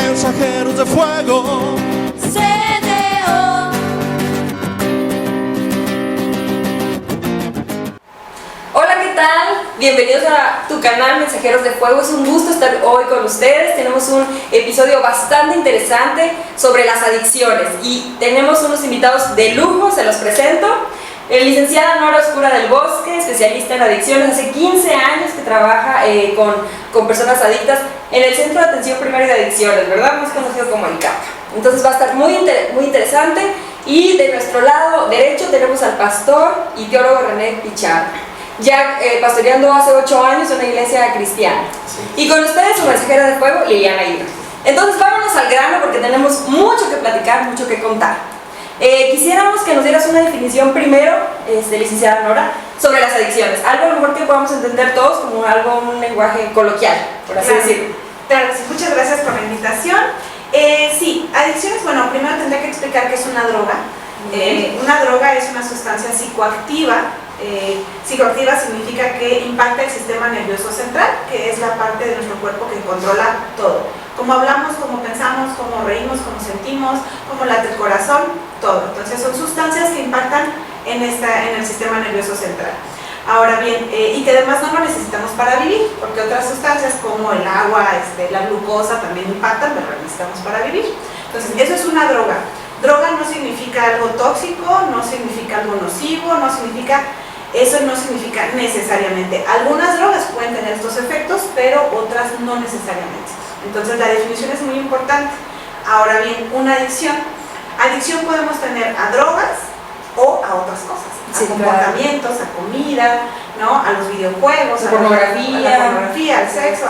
Mensajeros de Fuego. CDO. Hola, ¿qué tal? Bienvenidos a tu canal Mensajeros de Fuego. Es un gusto estar hoy con ustedes. Tenemos un episodio bastante interesante sobre las adicciones y tenemos unos invitados de lujo, se los presento. Licenciada Nora Oscura del Bosque, especialista en adicciones, hace 15 años que trabaja con personas adictas en el Centro de Atención Primaria de Adicciones, ¿verdad? Más conocido como el CAPA. Entonces va a estar muy interesante. Y de nuestro lado derecho tenemos al pastor y teólogo René Pichardo, ya pastoreando hace 8 años en una iglesia cristiana. Sí. Y con ustedes su mensajera de fuego, Liliana Hidro. Entonces vámonos al grano porque tenemos mucho que platicar, mucho que contar. Quisiéramos que nos dieras una definición primero, licenciada Nora, sobre las adicciones. Algo a lo mejor que podamos entender todos como un lenguaje coloquial, por así decirlo. Claro, muchas gracias por la invitación. Sí, adicciones, bueno, primero tendré que explicar qué es una droga. Una droga es una sustancia psicoactiva. Psicoactiva significa que impacta el sistema nervioso central, que es la parte de nuestro cuerpo que controla todo. Cómo hablamos, cómo pensamos, cómo reímos, cómo sentimos, cómo late el corazón, todo. Entonces son sustancias que impactan en el sistema nervioso central. Ahora bien, y que además no lo necesitamos para vivir, porque otras sustancias como el agua, la glucosa también impactan, pero lo necesitamos para vivir. Entonces eso es una droga. Droga no significa algo tóxico, no significa algo nocivo, eso no significa necesariamente. Algunas drogas pueden tener estos efectos, pero otras no necesariamente. Entonces la definición es muy importante. Ahora bien, una adicción podemos tener a drogas o a otras cosas, a comportamientos, a comida, ¿no? A los videojuegos, a la pornografía, al sexo.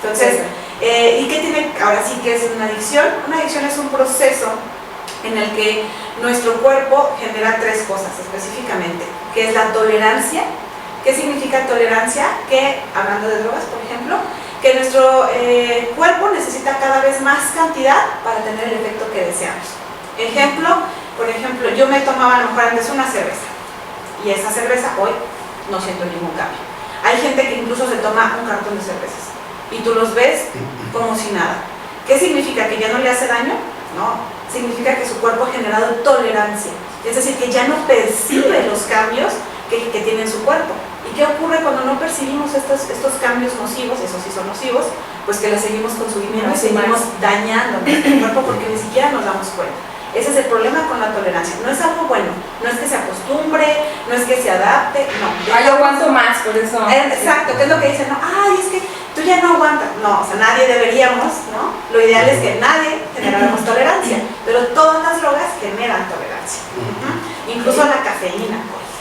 Entonces, ¿y qué tiene? Ahora sí, ¿qué es una adicción? Una adicción es un proceso en el que nuestro cuerpo genera 3 cosas específicamente, que es la tolerancia. ¿Qué significa tolerancia? Que, hablando de drogas, por ejemplo, que nuestro cuerpo necesita cada vez más cantidad para tener el efecto que deseamos. Por ejemplo, yo me tomaba a lo mejor antes una cerveza, y esa cerveza hoy no siento ningún cambio. Hay gente que incluso se toma un cartón de cervezas, y tú los ves como si nada. ¿Qué significa? ¿Que ya no le hace daño? No, significa que su cuerpo ha generado tolerancia, es decir, que ya no percibe los cambios que tiene en su cuerpo. ¿Y qué ocurre cuando no percibimos estos cambios nocivos? Esos sí son nocivos, pues que los seguimos consumiendo y seguimos dañando nuestro cuerpo porque ni siquiera nos damos cuenta. Ese es el problema con la tolerancia. No es algo bueno, no es que se acostumbre, no es que se adapte, no. Yo aguanto más, por eso. Exacto, ¿qué es lo que dicen? No, es que tú ya no aguantas. No, o sea, nadie deberíamos, ¿no? Lo ideal es que nadie generáramos tolerancia, pero todas las drogas generan tolerancia. Incluso la cafeína, por ejemplo.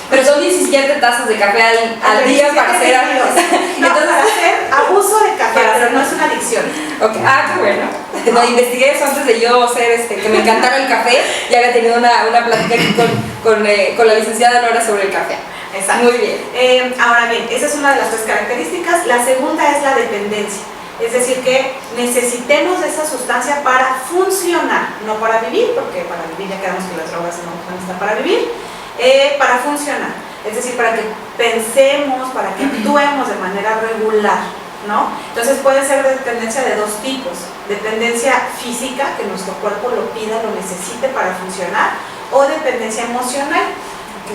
Pero son 17 tazas de café al día para hacer entonces, para hacer abuso de café, pero no es una adicción. Okay. Qué bueno. No, investigué eso antes de yo ser que me encantara el café. Ya había tenido una plática aquí con la licenciada Nora sobre el café. Exacto. Muy bien. Ahora bien, esa es una de las 3 características. La segunda es la dependencia. Es decir, que necesitemos de esa sustancia para funcionar, no para vivir, porque para vivir ya quedamos que las drogas no están para vivir. Para funcionar, es decir, para que pensemos, para que actuemos de manera regular, ¿no? Entonces puede ser dependencia de 2 tipos: dependencia física, que nuestro cuerpo lo pida, lo necesite para funcionar, o dependencia emocional.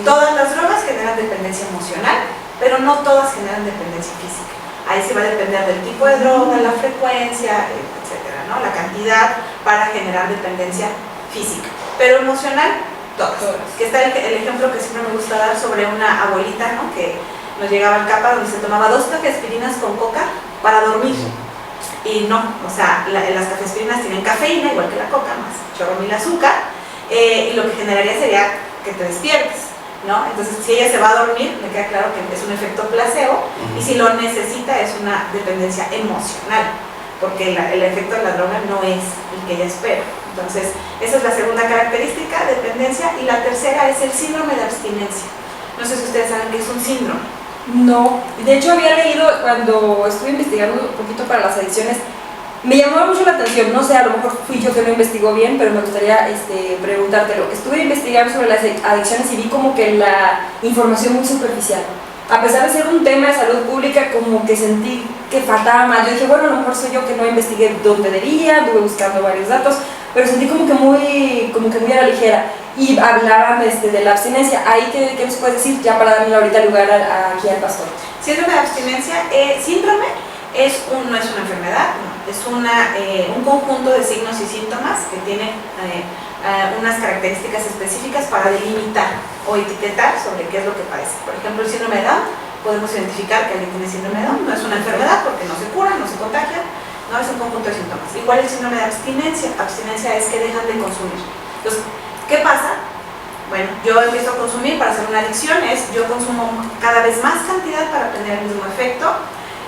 Todas las drogas generan dependencia emocional, pero no todas generan dependencia física. Ahí sí va a depender del tipo de droga, la frecuencia, etcétera, ¿no? La cantidad para generar dependencia física, pero emocional, todas. Que está el ejemplo que siempre me gusta dar sobre una abuelita, ¿no? Que nos llegaba al CAPA donde se tomaba 2 cafeaspirinas con coca para dormir. Y no, o sea, las cafeaspirinas tienen cafeína, igual que la coca, más chorro mil azúcar, y lo que generaría sería que te despiertes, ¿no? Entonces, si ella se va a dormir, me queda claro que es un efecto placebo, y si lo necesita es una dependencia emocional, porque el efecto de la droga no es el que ella espera. Entonces, esa es la segunda característica, dependencia, y la tercera es el síndrome de abstinencia. No sé si ustedes saben qué es un síndrome. No, de hecho había leído cuando estuve investigando un poquito para las adicciones, me llamó mucho la atención, no sé, a lo mejor fui yo que no investigó bien, pero me gustaría preguntártelo. Estuve investigando sobre las adicciones y vi como que la información muy superficial. a pesar de ser un tema de salud pública, como que sentí que faltaba más. Yo dije, bueno, a lo mejor soy yo que no investigué donde debía, anduve buscando varios datos, pero sentí como que muy a la ligera. Y hablaban de la abstinencia. Ahí, ¿qué nos puedes decir? Ya para darle ahorita lugar aquí al pastor. Síndrome de abstinencia, síndrome no es una enfermedad, no, es un conjunto de signos y síntomas que tienen unas características específicas para delimitar o etiquetar sobre qué es lo que padece. Por ejemplo, el síndrome de Down, podemos identificar que alguien tiene síndrome de Down, no es una enfermedad porque no se cura, no se contagia, no es un conjunto de síntomas. Igual el síndrome de abstinencia, abstinencia es que dejan de consumir. Entonces, ¿qué pasa? Bueno, yo empiezo a consumir para hacer una adicción, yo consumo cada vez más cantidad para tener el mismo efecto,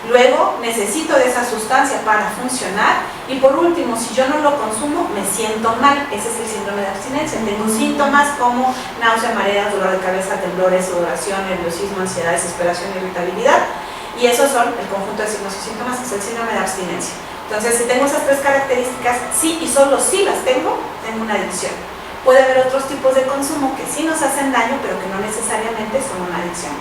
luego necesito de esa sustancia para funcionar y por último, si yo no lo consumo, me siento mal. Ese es el síndrome de abstinencia. Tengo síntomas como náusea, mareas, dolor de cabeza, temblores, sudoración, nerviosismo, ansiedad, desesperación, irritabilidad, y esos son el conjunto de signos y síntomas, que es el síndrome de abstinencia. Entonces, si tengo esas tres características, sí y solo sí las tengo una adicción. Puede haber otros tipos de consumo que sí nos hacen daño, pero que no necesariamente son una adicción.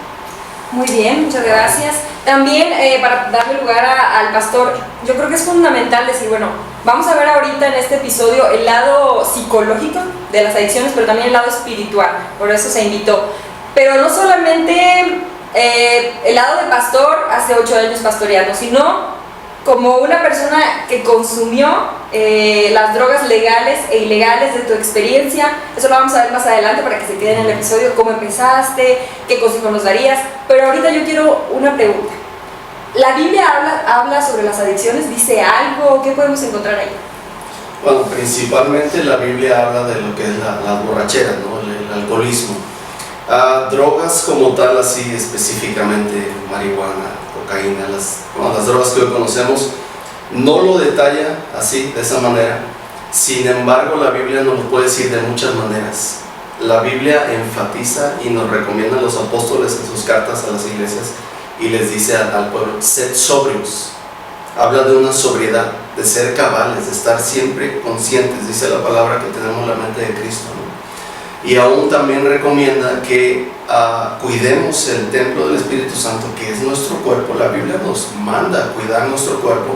Muy bien, muchas gracias. También, para darle lugar al pastor, yo creo que es fundamental decir, bueno, vamos a ver ahorita en este episodio el lado psicológico de las adicciones, pero también el lado espiritual, por eso se invitó. Pero no solamente el lado de pastor hace 8 años pastoreando, sino como una persona que consumió las drogas legales e ilegales, de tu experiencia. Eso lo vamos a ver más adelante para que se queden en el episodio, cómo empezaste, qué consejo nos darías. Pero ahorita yo quiero una pregunta. ¿La Biblia habla sobre las adicciones? ¿Dice algo? ¿Qué podemos encontrar ahí? Bueno, principalmente la Biblia habla de lo que es la borrachera, ¿no? El alcoholismo. Drogas como tal, así específicamente marihuana, cocaína, las drogas que hoy conocemos, no lo detalla así, de esa manera. Sin embargo, la Biblia nos lo puede decir de muchas maneras. La Biblia enfatiza y nos recomienda a los apóstoles en sus cartas a las iglesias y les dice al pueblo, sed sobrios. Habla de una sobriedad, de ser cabales, de estar siempre conscientes, dice la palabra, que tenemos la mente de Cristo, ¿no? Y aún también recomienda que cuidemos el templo del Espíritu Santo, que es nuestro cuerpo. La Biblia nos manda a cuidar nuestro cuerpo.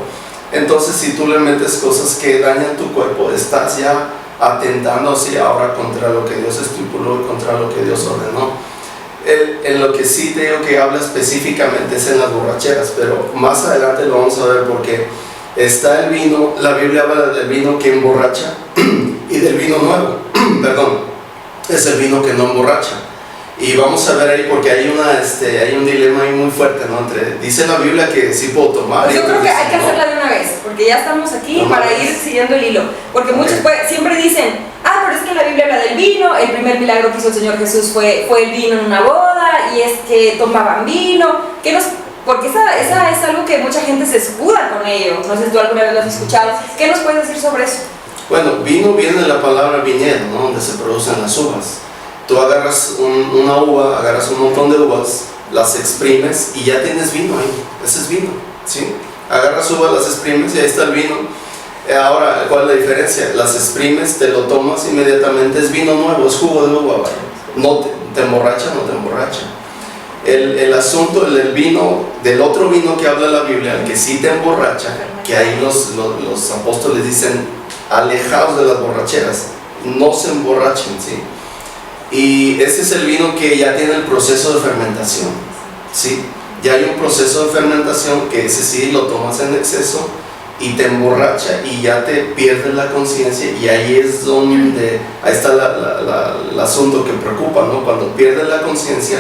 Entonces, si tú le metes cosas que dañan tu cuerpo, estás ya atentando así ahora contra lo que Dios estipuló y contra lo que Dios ordenó. En lo que sí te digo que habla específicamente es en las borracheras, pero más adelante lo vamos a ver, porque está el vino. La Biblia habla del vino que emborracha y del vino nuevo, perdón, es el vino que no emborracha. Y vamos a ver ahí, porque hay un dilema ahí muy fuerte, ¿no? Dice la Biblia que sí puedo tomar. Pues yo creo que hay que hacerla de una vez, porque ya estamos aquí para ir siguiendo el hilo. Porque muchos siempre dicen, pero es que la Biblia habla del vino, el primer milagro que hizo el Señor Jesús fue el vino en una boda, y es que tomaban vino. Porque esa es algo que mucha gente se escuda con ello. No sé si tú alguna vez lo has escuchado. ¿Qué nos puedes decir sobre eso? Bueno, vino viene de la palabra viñedo, ¿no? Donde se producen las uvas. Tú agarras una uva, agarras un montón de uvas, las exprimes y ya tienes vino ahí. Ese es vino, ¿sí? Agarras uvas, las exprimes y ahí está el vino. Ahora, ¿cuál es la diferencia? Las exprimes, te lo tomas inmediatamente, es vino nuevo, es jugo de uva, ¿vale? No te emborracha, no te emborracha. El asunto del vino, del otro vino que habla la Biblia, el que sí te emborracha, que ahí los apóstoles dicen, alejaos de las borracheras, no se emborrachen, ¿sí? Y ese es el vino que ya tiene el proceso de fermentación, ¿sí? Ya hay un proceso de fermentación que ese sí lo tomas en exceso y te emborracha y ya te pierdes la conciencia, y ahí es donde, ahí está el asunto que preocupa, ¿no? Cuando pierdes la conciencia,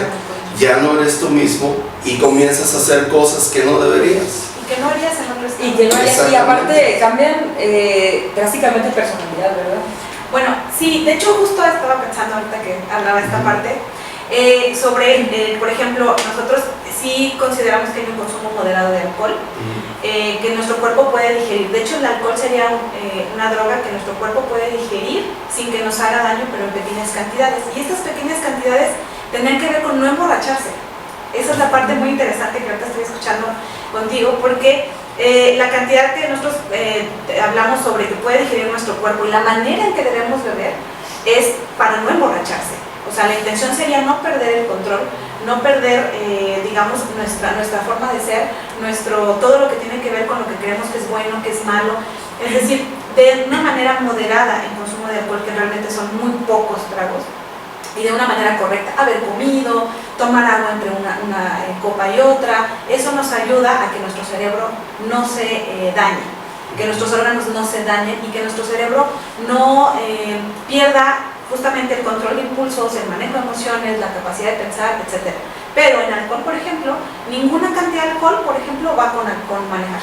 ya no eres tú mismo y comienzas a hacer cosas que no deberías. Y que no harías en otro estado. Y que no harías, y aparte cambian drásticamente personalidad, ¿verdad? Bueno, sí, de hecho justo estaba pensando ahorita que hablaba esta parte, sobre, por ejemplo, nosotros sí consideramos que hay un consumo moderado de alcohol, que nuestro cuerpo puede digerir. De hecho, el alcohol sería una droga que nuestro cuerpo puede digerir sin que nos haga daño, pero en pequeñas cantidades. Y estas pequeñas cantidades tendrían que ver con no emborracharse. Esa es la parte muy interesante que ahorita estoy escuchando contigo, porque la cantidad que nosotros hablamos sobre que puede digerir nuestro cuerpo y la manera en que debemos beber es para no emborracharse. O sea, la intención sería no perder el control, no perder, digamos, nuestra forma de ser, todo lo que tiene que ver con lo que creemos que es bueno, que es malo. Es decir, de una manera moderada en consumo de alcohol, que realmente son muy pocos tragos, y de una manera correcta, haber comido, tomar agua entre una copa y otra. Eso nos ayuda a que nuestro cerebro no se dañe, que nuestros órganos no se dañen y que nuestro cerebro no pierda justamente el control de impulsos, el manejo de emociones, la capacidad de pensar, etc. Pero en alcohol, por ejemplo, ninguna cantidad de alcohol, por ejemplo, va con manejar.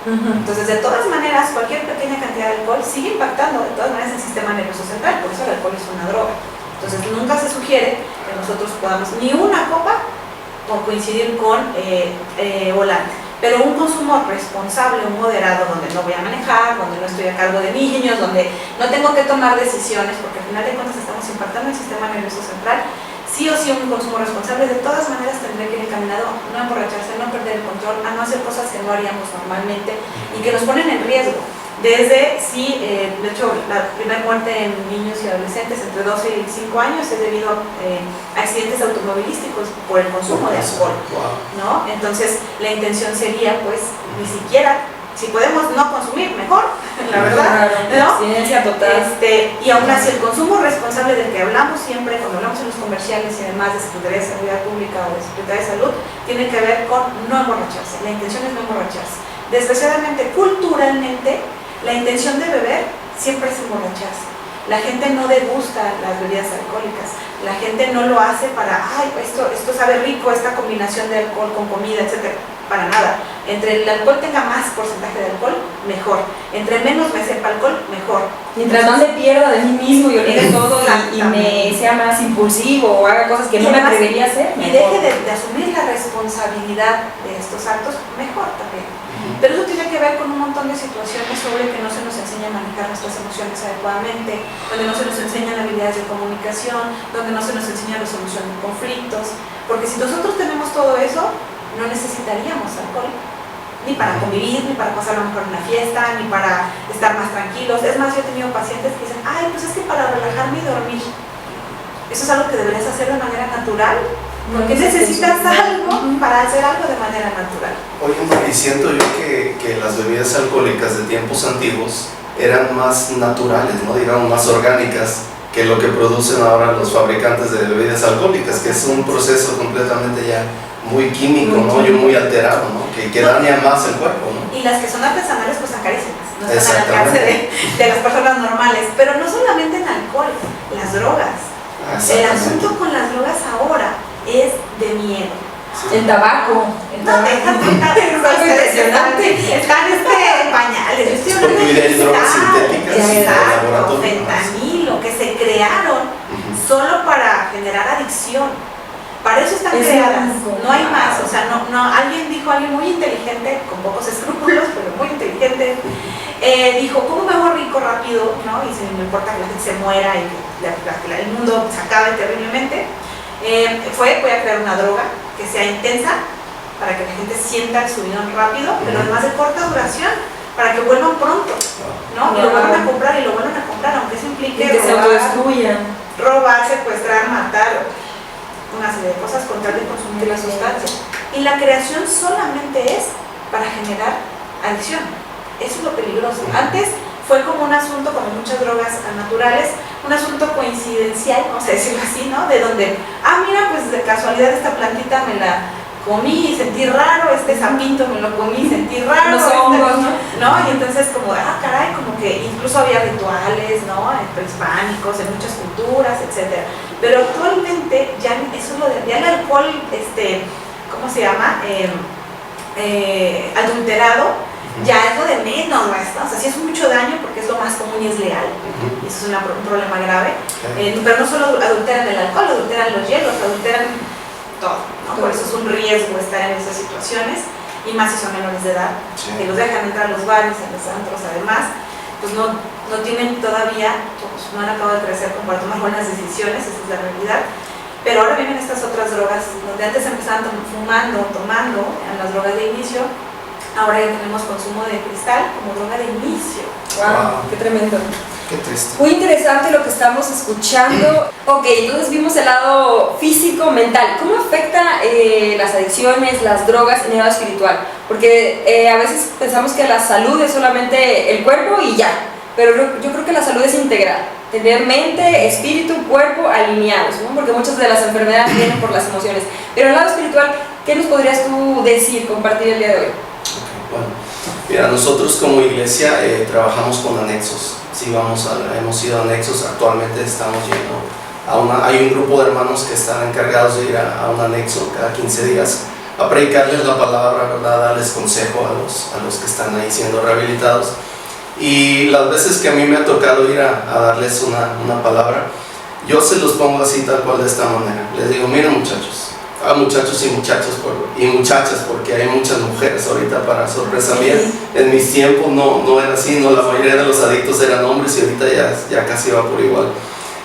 Entonces, de todas maneras, cualquier pequeña cantidad de alcohol sigue impactando de todas maneras el sistema nervioso central, por eso el alcohol es una droga. Entonces, nunca se sugiere que nosotros podamos ni una copa o coincidir con volante. Pero un consumo responsable, un moderado, donde no voy a manejar, donde no estoy a cargo de niños, donde no tengo que tomar decisiones, porque al final de cuentas estamos impactando el sistema nervioso central. Sí o sí, un consumo responsable de todas maneras tendré que ir encaminado a no emborracharse, a no perder el control, a no hacer cosas que no haríamos normalmente y que nos ponen en riesgo. Desde, de hecho, la primera muerte en niños y adolescentes entre 12 y 5 años es debido a accidentes automovilísticos por el consumo de alcohol, ¿no? Entonces, la intención sería, pues, ni siquiera, si podemos no consumir, mejor, la verdad, ¿no? Abstinencia total. Y aún así, el consumo responsable del que hablamos siempre, cuando hablamos en los comerciales y además de Secretaría de Seguridad Pública o de Secretaría de Salud, tiene que ver con no emborracharse. La intención es no emborracharse. Desgraciadamente, culturalmente, la intención de beber siempre es emborracharse. La gente no degusta las bebidas alcohólicas. La gente no lo hace para, ay, esto sabe rico, esta combinación de alcohol con comida, etc. Para nada. Entre el alcohol tenga más porcentaje de alcohol, mejor. Entre menos me sepa alcohol, mejor. Mientras no me pierda de mí mismo y olvide todo y me sea más impulsivo o haga cosas que no me atrevería a hacer, y mejor. deje de asumir la responsabilidad de estos actos, mejor también. Pero eso tiene que ver con un montón de situaciones sobre que no se nos enseña a manejar nuestras emociones adecuadamente, donde no se nos enseñan habilidades de comunicación, donde no se nos enseña resolución de conflictos, porque si nosotros tenemos todo eso, no necesitaríamos alcohol, ni para convivir, ni para pasar a lo mejor en una fiesta, ni para estar más tranquilos. Es más, yo he tenido pacientes que dicen, ay, pues es que para relajarme y dormir, eso es algo que deberías hacer de manera natural. ¿Por qué necesitas algo para hacer algo de manera natural? Oye, Mari, siento yo que las bebidas alcohólicas de tiempos antiguos eran más naturales, ¿no? Digamos, más orgánicas que lo que producen ahora los fabricantes de bebidas alcohólicas, que es un proceso completamente ya muy químico, ¿no? Y muy alterado, ¿no? Que daña más el cuerpo, ¿no? Y las que son artesanales, pues son carísimas, no están al alcance de las personas normales. Pero no solamente en alcohol, las drogas. El asunto con las drogas ahora es de miedo. Sí. El tabaco. No, déjate, es algo impresionante. Están pañales. Yo estoy hablando de drogas sintéticas de laboratorio. Fentanilo, que se crearon solo para generar adicción. Para eso están creadas, no hay más. O sea, alguien muy inteligente, con pocos escrúpulos, pero muy inteligente, dijo, ¿cómo me hago rico rápido? ¿No? Y no importa que la gente se muera y que el mundo se acabe terriblemente. Voy a crear una droga que sea intensa para que la gente sienta el subidón rápido, pero además de corta duración, para que vuelvan pronto, ¿no? Y lo vuelvan a comprar y lo vuelvan a comprar, aunque eso implique que se autodestruyan, robar, secuestrar, matar, una serie de cosas con tal de consumir la sustancia. Y la creación solamente es para generar adicción. Eso es lo peligroso. Antes fue como un asunto, como muchas drogas naturales, un asunto coincidencial, vamos a decirlo así, ¿no? De donde, mira, pues de casualidad esta plantita me la comí y sentí raro, este sapito me lo comí y sentí raro. Los hongos, ¿no? Y entonces como, caray, como que incluso había rituales, ¿no? Prehispánicos, en muchas culturas, etc. Pero actualmente ya eso ya el alcohol, ¿cómo se llama? Adulterado, ya es lo de menos, ¿no? O sea, sí es mucho daño porque es lo más común y es legal. Y eso es un problema grave. Pero no solo adulteran el alcohol, adulteran los hielos, adulteran todo, ¿no? Por eso es un riesgo estar en esas situaciones, y más si son menores de edad, que los dejan entrar a los bares, a los antros, además, pues no tienen todavía, pues no han acabado de crecer como para tomar buenas decisiones, esa es la realidad. Pero ahora vienen estas otras drogas, donde antes empezaban tomando en las drogas de inicio. Ahora ya tenemos consumo de cristal como droga de inicio. ¡Wow! ¡Qué tremendo! Qué triste. Muy interesante lo que estamos escuchando. Ok, entonces vimos el lado físico, mental. ¿Cómo afecta las adicciones, las drogas en el lado espiritual? Porque a veces pensamos que la salud es solamente el cuerpo y ya. Pero yo creo que la salud es integral. Tener mente, espíritu, cuerpo alineados, ¿no? Porque muchas de las enfermedades vienen por las emociones. Pero en el lado espiritual, ¿qué nos podrías tú decir, compartir el día de hoy? Okay, bueno, mira, nosotros como iglesia trabajamos con anexos. Sí, hemos ido a anexos. Actualmente estamos yendo hay un grupo de hermanos que están encargados de ir a un anexo cada 15 días a predicarles la palabra, ¿verdad? A darles consejo a los que están ahí siendo rehabilitados. Y las veces que a mí me ha tocado ir a darles una palabra, yo se los pongo así tal cual de esta manera. Les digo, miren muchachos y muchachas, porque hay muchas mujeres ahorita para sorpresa mía. En mis tiempos no era así, no, la mayoría de los adictos eran hombres y ahorita ya casi va por igual.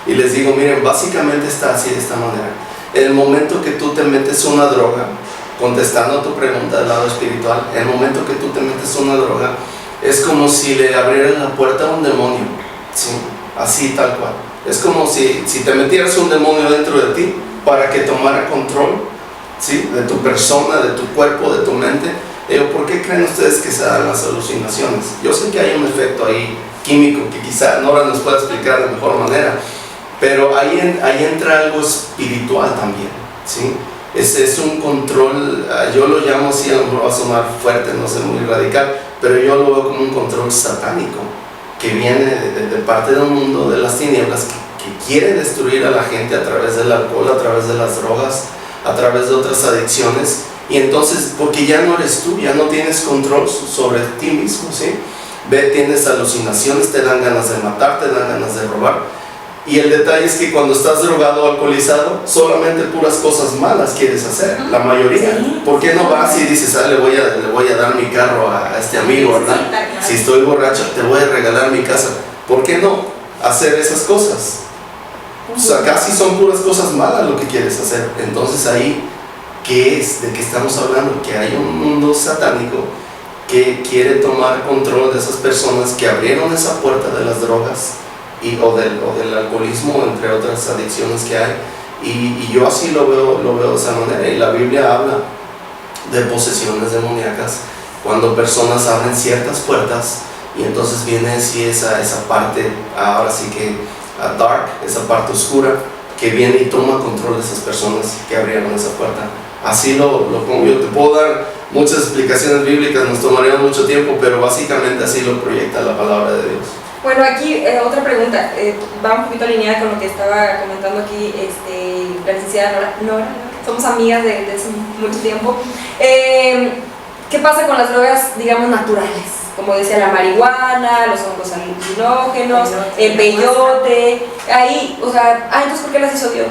Y les digo, miren, básicamente está así de esta manera. En el momento que tú te metes una droga, contestando a tu pregunta del lado espiritual, en el momento que tú te metes una droga, es como si le abrieran la puerta a un demonio, ¿sí? Así tal cual. Es como si te metieras un demonio dentro de ti para que tomara control, ¿sí? De tu persona, de tu cuerpo, de tu mente. ¿Por qué creen ustedes que se dan las alucinaciones? Yo sé que hay un efecto ahí químico que quizá Nora nos pueda explicar de mejor manera, pero ahí entra algo espiritual también, ¿sí? Es un control, yo lo llamo así, a lo mejor va a sonar fuerte, no sé, muy radical, pero yo lo veo como un control satánico que viene de parte de un mundo de las tinieblas que quiere destruir a la gente a través del alcohol, a través de las drogas, a través de otras adicciones. Y entonces, porque ya no eres tú, ya no tienes control sobre ti mismo, ¿sí? Tienes alucinaciones, te dan ganas de matar, te dan ganas de robar. Y el detalle es que cuando estás drogado o alcoholizado, solamente puras cosas malas quieres hacer, la mayoría. Sí. ¿Por qué no vas y dices, le voy a dar mi carro a este amigo, ¿verdad? Si estoy borracho, te voy a regalar mi casa. ¿Por qué no hacer esas cosas? O sea, casi son puras cosas malas lo que quieres hacer. Entonces ahí, ¿qué es? ¿De qué estamos hablando? Que hay un mundo satánico que quiere tomar control de esas personas que abrieron esa puerta de las drogas o del alcoholismo, entre otras adicciones que hay. Y yo así lo veo de esa manera. Y la Biblia habla de posesiones demoníacas, cuando personas abren ciertas puertas y entonces viene así esa parte, ahora sí que dark, esa parte oscura, que viene y toma control de esas personas que abrieron esa puerta. Así lo pongo yo. Te puedo dar muchas explicaciones bíblicas, nos tomaría mucho tiempo, pero básicamente así lo proyecta la palabra de Dios. Bueno, aquí otra pregunta, va un poquito alineada con lo que estaba comentando aquí la licenciada Nora. Somos amigas de hace mucho tiempo. ¿Qué pasa con las drogas, digamos, naturales? Como decía, la marihuana, los hongos alucinógenos, el peyote. Ahí, o sea, entonces ¿por qué las hizo Dios?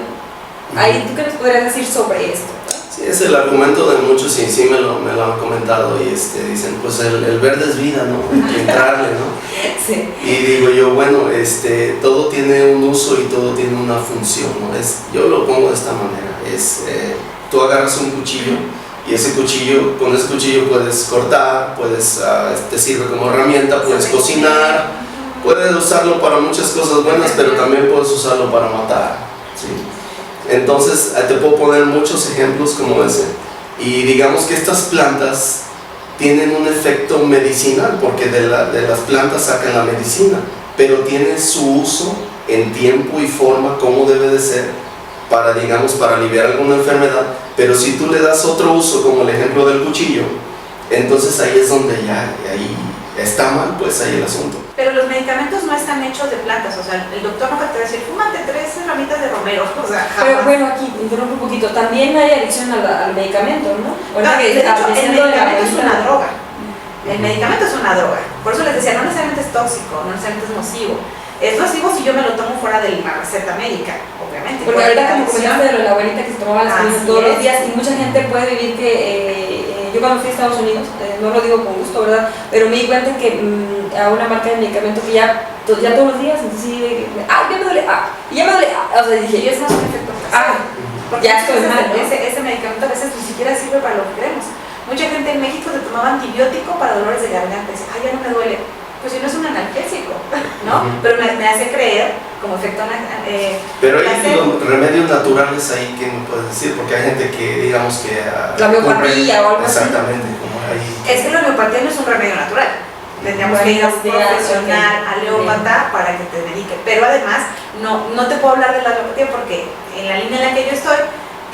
Ahí, ¿tú qué nos podrías decir sobre esto? Sí, es el argumento de muchos y sí me lo han comentado y dicen, pues el verde es vida, ¿no? Hay que entrarle, ¿no? Sí. Y digo yo, bueno, todo tiene un uso y todo tiene una función, ¿no? Yo lo pongo de esta manera, tú agarras un cuchillo y con ese cuchillo puedes cortar, te sirve como herramienta, puedes cocinar, puedes usarlo para muchas cosas buenas, pero también puedes usarlo para matar, ¿sí? Entonces te puedo poner muchos ejemplos como ese, y digamos que estas plantas tienen un efecto medicinal, porque de las plantas sacan la medicina, pero tienen su uso en tiempo y forma como debe de ser para aliviar alguna enfermedad. Pero si tú le das otro uso, como el ejemplo del cuchillo, entonces ahí es donde ahí está mal, pues ahí el asunto. Pero los medicamentos no están hechos de plantas, o sea, el doctor no te va a decir, fúmate 3 ramitas de romero, o sea, jamás. Pero bueno, aquí interrumpo un poquito, también hay adicción al medicamento, ¿no? No, de hecho, el medicamento es una droga. El medicamento es una droga. Por eso les decía, no necesariamente es tóxico, no necesariamente es nocivo. Es nocivo si yo me lo tomo fuera de la receta médica, obviamente. Porque ahorita como comentaste de la abuelita que se tomaba las cosas todos los días, y mucha gente puede vivir que yo cuando fui a Estados Unidos, no lo digo con gusto, ¿verdad? Pero me di cuenta que a una marca de medicamento que ya todos los días, entonces sí, ya me duele, y ya me duele, o sea, dije, Y eso es un efecto porque ya estoy mal, ¿no? Ese medicamento a veces ni siquiera sirve para lo que queremos. Mucha gente en México se tomaba antibiótico para dolores de garganta, y dice, ya no me duele. Pues si no es un analgésico. ¿no? Ujú. Pero me hace creer, como efecto Pero hay placer. remedios naturales ahí que me puedes decir, porque hay gente que digamos que La homeopatía o algo así. exactamente, como ahí. Es que la homeopatía no es un remedio natural. Tendríamos que ir a un profesional, aleópata, para que te dedique. Pero además, no te puedo hablar de la aleopatía porque en la línea en la que yo estoy,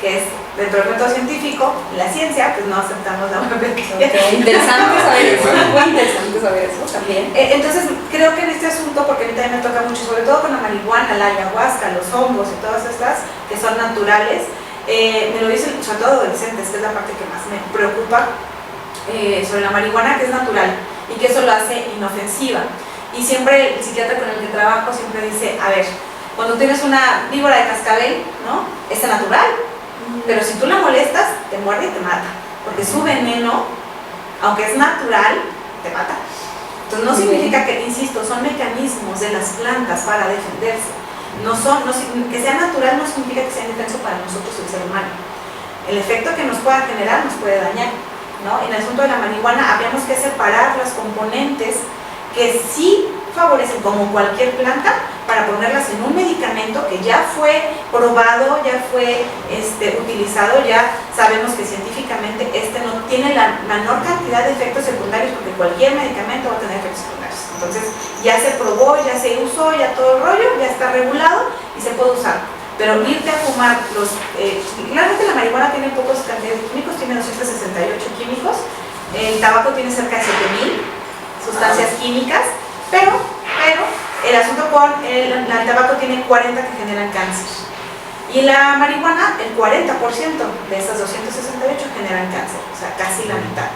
que es dentro del método científico, la ciencia, pues no aceptamos la homeopatía. Ok, interesante saber eso, Bueno. muy interesante saber eso también. Entonces, creo que en este asunto, porque a mí también me toca mucho, sobre todo con la marihuana, la ayahuasca, los hongos y todas estas que son naturales, me lo dicen sobre todo adolescentes, que es la parte que más me preocupa, sobre la marihuana, que es natural y que eso lo hace inofensiva. Y siempre el psiquiatra con el que trabajo siempre dice, a ver, cuando tienes una víbora de cascabel, ¿no? Es natural, pero si tú la molestas, te muerde y te mata, porque su veneno, aunque es natural, te mata. Entonces no significa que, insisto, son mecanismos de las plantas para defenderse. Que sea natural no significa que sea indefenso para nosotros el ser humano. El efecto que nos pueda generar nos puede dañar, ¿no? En el asunto de la marihuana habríamos que separar las componentes que sí favorecen, como cualquier planta, para ponerlas en un medicamento que ya fue probado, ya fue utilizado, ya sabemos que científicamente no tiene la menor cantidad de efectos secundarios, porque cualquier medicamento va a tener efectos secundarios. Entonces ya se probó, ya se usó, ya todo el rollo, ya está regulado y se puede usar. Pero irte a fumar realmente la marihuana tiene pocos cantidades de químicos, tiene 268 químicos, el tabaco tiene cerca de 7000 sustancias químicas, pero el asunto con el tabaco tiene 40 que generan cáncer. Y la marihuana, el 40% de esas 268 generan cáncer, o sea, casi la mitad.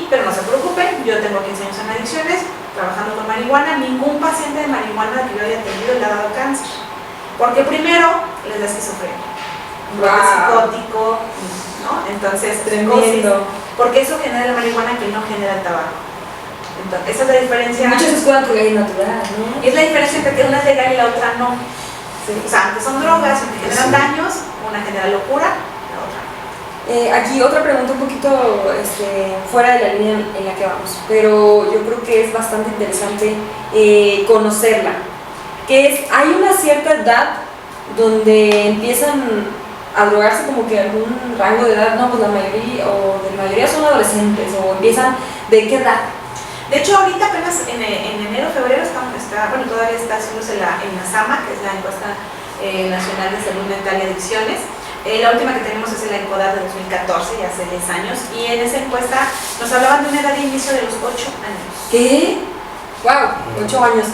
Pero no se preocupen, yo tengo 15 años en adicciones, trabajando con marihuana, ningún paciente de marihuana que yo haya tenido le ha dado cáncer. Porque primero les da esquizofrenia, brote psicótico, ¿no? Entonces, Tremendo. porque eso genera la marihuana que no genera el tabaco. Entonces, esa es la diferencia. Muchos escudan tu ley natural, ¿no? Es la diferencia entre que una es legal y la otra no. Sí. O sea, antes son drogas, que generan daños, una genera locura, la otra. Aquí otra pregunta un poquito fuera de la línea en la que vamos, pero yo creo que es bastante interesante conocerla. Hay una cierta edad donde empiezan a drogarse, como que algún rango de edad, no, pues la mayoría son adolescentes, o empiezan, ¿de qué edad? De hecho, ahorita apenas en enero, febrero, todavía está haciéndose en la SAMA, que es la encuesta nacional de salud mental y adicciones. La última que tenemos es la ENCODAT de 2014, ya hace 10 años, y en esa encuesta nos hablaban de una edad de inicio de los 8 años. ¿Qué? ¡Wow! 8 años.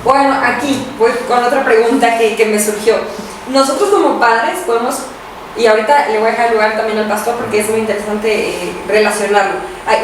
Bueno, aquí voy con otra pregunta que me surgió. Nosotros como padres podemos, y ahorita le voy a dejar el lugar también al pastor porque es muy interesante relacionarlo.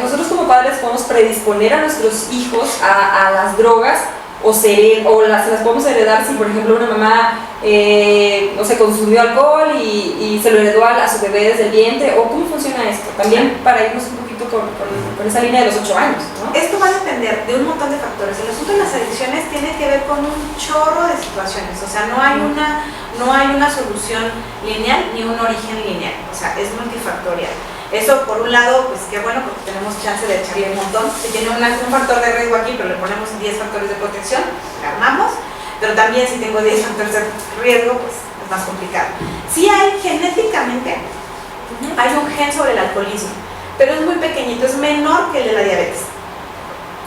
Nosotros como padres podemos predisponer a nuestros hijos a las drogas o se las podemos heredar si, por ejemplo, una mamá no sé, consumió alcohol y se lo heredó a su bebé desde el vientre, o cómo funciona esto, también para irnos un poquito con esa línea de los 8 años, ¿no? Esto va a depender de un montón de factores. El asunto de las adicciones tiene que ver con un chorro de situaciones, o sea, no hay una solución lineal ni un origen lineal, o sea, es multifactorial. Eso, por un lado, pues qué bueno, porque tenemos chance de echarle un montón. Si tiene un factor de riesgo aquí, pero le ponemos 10 factores de protección, la armamos. Pero también si tengo 10 factores de riesgo, pues es más complicado. Sí hay genéticamente, hay un gen sobre el alcoholismo, pero es muy pequeñito, es menor que el de la diabetes.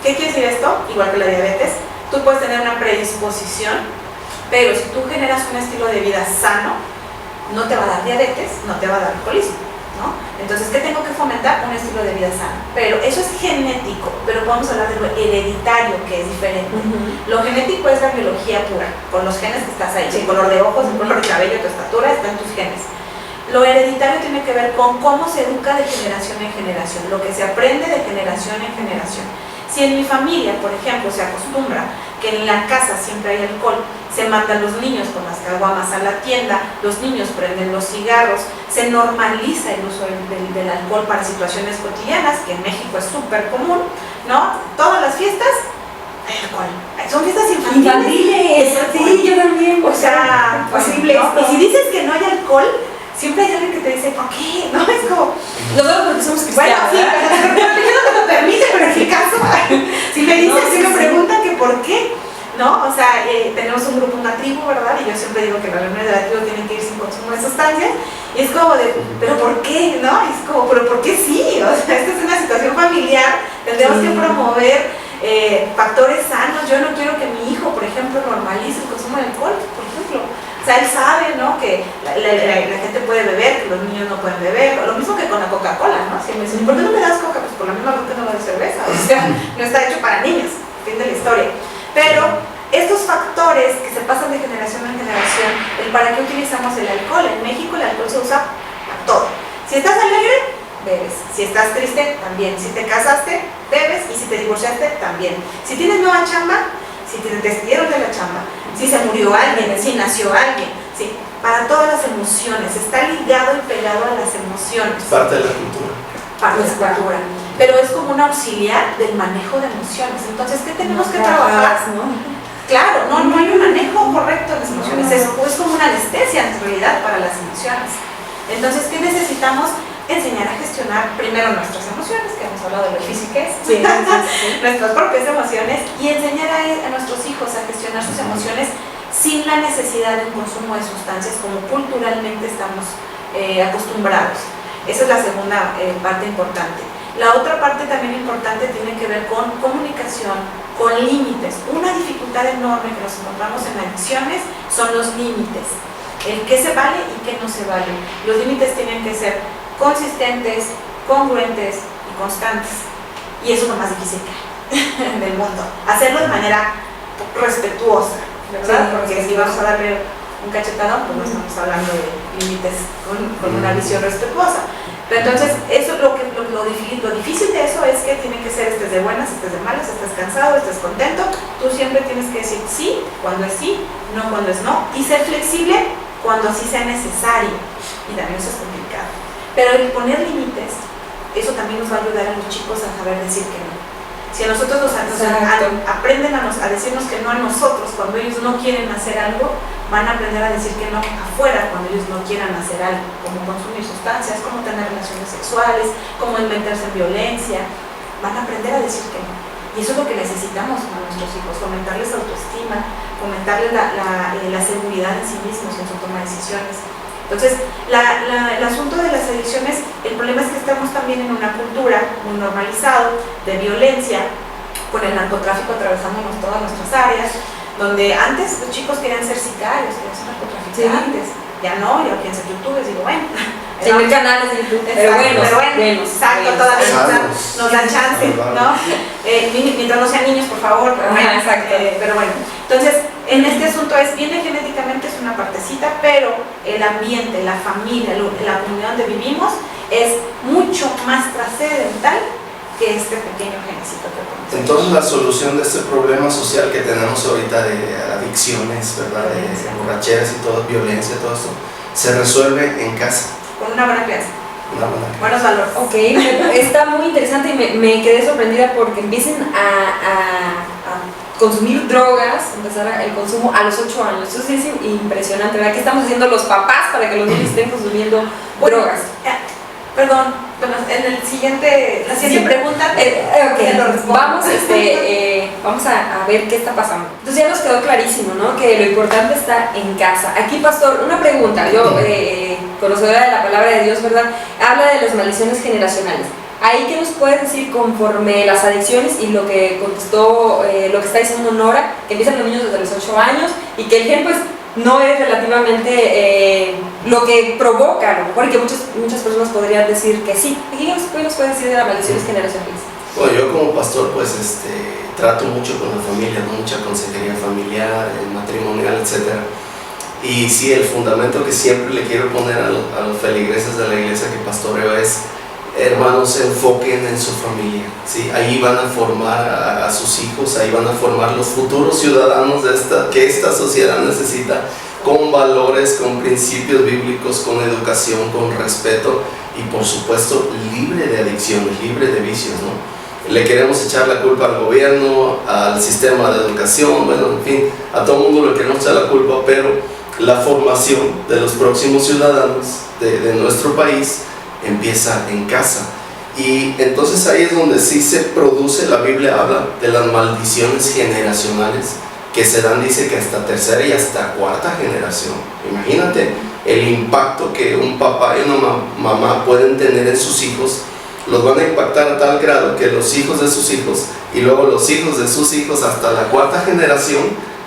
¿Qué quiere decir esto? Igual que la diabetes, tú puedes tener una predisposición, pero si tú generas un estilo de vida sano, no te va a dar diabetes, no te va a dar alcoholismo, ¿no? Entonces, ¿qué tengo que fomentar? Un estilo de vida sano. Pero eso es genético, pero podemos hablar de lo hereditario, que es diferente. Lo genético es la biología pura, con los genes que estás ahí, el color de ojos, el color de cabello, tu estatura, están tus genes. Lo hereditario tiene que ver con cómo se educa de generación en generación, lo que se aprende de generación en generación. Si en mi familia, por ejemplo, se acostumbra que en la casa siempre hay alcohol, se mandan los niños con las caguamas a la tienda, los niños prenden los cigarros, se normaliza el uso del alcohol para situaciones cotidianas, que en México es súper común, ¿no? Todas las fiestas hay alcohol. Son fiestas infantiles. Sí, yo también. O sea, posible. No. Y si dices que no hay alcohol, siempre hay alguien que te dice, ¿por qué? No, es como... Nosotros porque somos Bueno, cristianos, sí, ¿verdad? pero yo no te lo permite, pero en mi caso, si me dicen, si me preguntan que por qué, ¿no? O sea, tenemos un grupo, una tribu, ¿verdad? Y yo siempre digo que las reuniones de la tribu tienen que ir sin consumo de sustancias. Y es como de, ¿pero por qué? ¿No? Y es como, ¿pero por qué sí? O sea, esta es una situación familiar, tendremos que promover factores sanos. Yo no quiero que mi hijo, por ejemplo, normalice el consumo de alcohol, por ejemplo. O sea, él sabe, ¿no?, que la gente puede beber, que los niños no pueden beber, lo mismo que con la Coca-Cola, ¿no? Si me dicen, ¿por qué no me das Coca? Pues por la misma razón que no me das cerveza, o sea, no está hecho para niños, fin de la historia. Pero estos factores que se pasan de generación en generación, el para qué utilizamos el alcohol. En México el alcohol se usa para todo. Si estás alegre, bebes. Si estás triste, también. Si te casaste, bebes. Y si te divorciaste, también. Si tienes nueva chamba, si te despidieron de la chamba, si se murió alguien, si nació alguien, ¿sí? Para todas las emociones, está ligado y pegado a las emociones. Parte de la cultura. Parte de la cultura. Pero es como un auxiliar del manejo de emociones. Entonces, ¿qué tenemos que trabajar? Claro, no hay un manejo correcto de las emociones, es como una anestesia en realidad para las emociones. Entonces, ¿qué necesitamos? Enseñar a gestionar primero nuestras emociones, que hemos hablado de lo difícil que es, nuestras propias emociones, y enseñar a nuestros hijos a gestionar sus emociones sin la necesidad de un consumo de sustancias como culturalmente estamos acostumbrados. Esa es la segunda parte importante. La otra parte también importante tiene que ver con comunicación, con límites. Una dificultad enorme que nos encontramos en adicciones son los límites. El qué se vale y qué no se vale. Los límites tienen que ser consistentes, congruentes y constantes. Y eso es lo más difícil del mundo. Hacerlo de manera respetuosa, ¿verdad? Sí, porque si vamos a darle un cachetadón, pues no estamos hablando de límites con una visión respetuosa. Pero entonces, eso lo difícil de eso es que tiene que ser, estés de buenas, estés de malas, estés cansado, estés contento. Tú siempre tienes que decir sí cuando es sí, no cuando es no, y ser flexible cuando así sea necesario. Y también eso es complicado. Pero el poner límites, eso también nos va a ayudar a los chicos a saber decir que no. Si a nosotros aprenden a decirnos que no a nosotros cuando ellos no quieren hacer algo, van a aprender a decir que no afuera cuando ellos no quieran hacer algo, como consumir sustancias, como tener relaciones sexuales, como meterse en violencia. Van a aprender a decir que no. Y eso es lo que necesitamos con nuestros hijos, fomentarles autoestima, fomentarles la seguridad en sí mismos, en su toma de decisiones. Entonces, el asunto de las adicciones, el problema es que estamos también en una cultura muy normalizado de violencia, con el narcotráfico atravesándonos todas nuestras áreas, donde antes los chicos querían ser sicarios, querían ser narcotraficantes, ya no, ya quieren ser youtubers, digo, bueno. Tener canales de YouTube, pero bueno, exacto, todavía nos dan chance, ¿no? Mientras no sean niños, por favor, pero bueno, pero bueno. Entonces, en este asunto viene genéticamente, es una partecita, pero el ambiente, la familia, la comunidad donde vivimos es mucho más trascendental que este pequeño genecito que conocemos. Entonces la solución de este problema social que tenemos ahorita de adicciones, ¿verdad? De borracheras y todo, violencia, todo esto, se resuelve en casa. Con una buena crianza. Buenos valores. Ok, está muy interesante y me quedé sorprendida porque empiecen a consumir drogas, empezar el consumo a los 8 años. Eso sí es impresionante, ¿verdad? ¿Qué estamos haciendo los papás para que los niños estén consumiendo drogas? Perdón, en la siguiente pregunta vamos a ver qué está pasando. Entonces ya nos quedó clarísimo, ¿no? Que lo importante está en casa. Aquí, pastor, una pregunta. Yo, conocedora de la palabra de Dios, ¿verdad? Habla de las maldiciones generacionales. Ahí, ¿qué nos puedes decir conforme las adicciones y lo que contestó, lo que está diciendo Nora, que empiezan los niños desde los 8 años y que el gen, pues, no es relativamente lo que provoca, a lo mejor, y que muchas personas podrían decir que sí? ¿Qué nos puede decir de las maldiciones generacionales? Bueno, yo como pastor, pues, trato mucho con la familia, ¿no? Mucha consejería familiar, matrimonial, etc. Y sí, el fundamento que siempre le quiero poner a los feligreses de la iglesia que pastoreo es: hermanos, se enfoquen en su familia, ¿sí? Ahí van a formar a sus hijos, ahí van a formar los futuros ciudadanos que esta sociedad necesita, con valores, con principios bíblicos, con educación, con respeto y, por supuesto, libre de adicciones, libre de vicios, ¿no? Le queremos echar la culpa al gobierno, al sistema de educación, bueno, en fin, a todo el mundo le queremos echar la culpa, pero la formación de los próximos ciudadanos de nuestro país empieza en casa. Y entonces ahí es donde sí se produce, la Biblia habla de las maldiciones generacionales que se dan, dice que hasta tercera y hasta cuarta generación. Imagínate el impacto que un papá y una mamá pueden tener en sus hijos. Los van a impactar a tal grado que los hijos de sus hijos y luego los hijos de sus hijos hasta la cuarta generación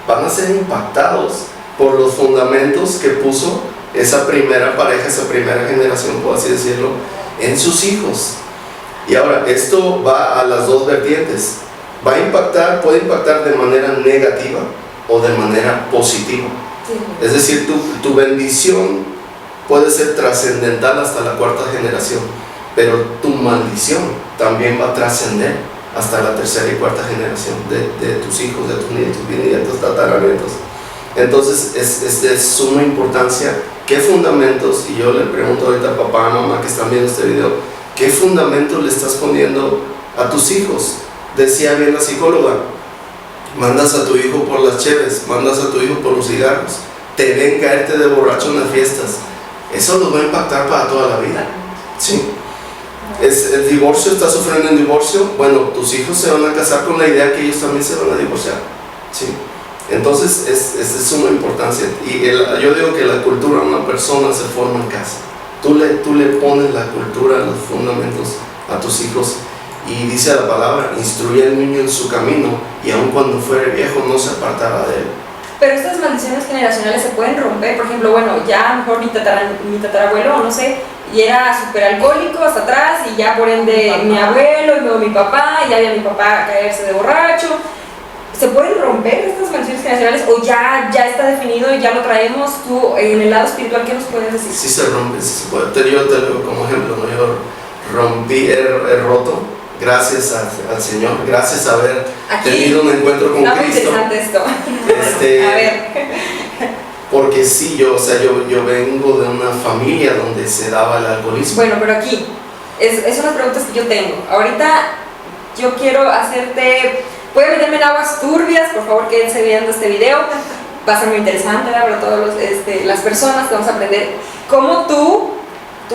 van a ser impactados por los fundamentos que puso esa primera pareja, esa primera generación, por así decirlo, en sus hijos. Y ahora, esto va a las dos vertientes. Va a impactar, puede impactar de manera negativa o de manera positiva. Sí. Es decir, tu bendición puede ser trascendental hasta la cuarta generación, pero tu maldición también va a trascender hasta la tercera y cuarta generación de tus hijos, de tus nietos, bisnietos, tataranietos. Entonces es de suma importancia qué fundamentos, y yo le pregunto ahorita a papá, mamá que están viendo este video, qué fundamentos le estás poniendo a tus hijos. Decía bien la psicóloga, mandas a tu hijo por las cheves, mandas a tu hijo por los cigarros, te ven caerte de borracho en las fiestas, eso los va a impactar para toda la vida. ¿Sí? El divorcio, estás sufriendo un divorcio, bueno, tus hijos se van a casar con la idea que ellos también se van a divorciar. ¿Sí? Entonces es de suma importancia. Y yo digo que la cultura de una persona se forma en casa. Tú le pones la cultura, los fundamentos a tus hijos. Y dice la palabra, instruye al niño en su camino y aun cuando fuere viejo no se apartará de él. Pero estas maldiciones generacionales se pueden romper. Por ejemplo, bueno, ya a lo mejor mi tatarabuelo, o no sé, y era súper alcohólico hasta atrás, y ya por ende mi abuelo y luego mi papá, y ya había mi papá caerse de borracho. ¿Se pueden romper estas maldiciones generacionales o ya está definido y ya lo traemos? Tú, en el lado espiritual, ¿qué nos puedes decir? Sí se rompe, sí se puede. Yo te lo como ejemplo, ¿no? Yo rompí, he roto, gracias al Señor, gracias a haber tenido un encuentro con Cristo. Está muy interesante esto. A ver. Porque sí, yo vengo de una familia donde se daba el alcoholismo. Bueno, pero aquí, es unas preguntas que yo tengo. Ahorita yo quiero hacerte... Voy a meterme en aguas turbias, por favor quédense viendo este video, va a ser muy interesante para todas las personas que vamos a aprender cómo tú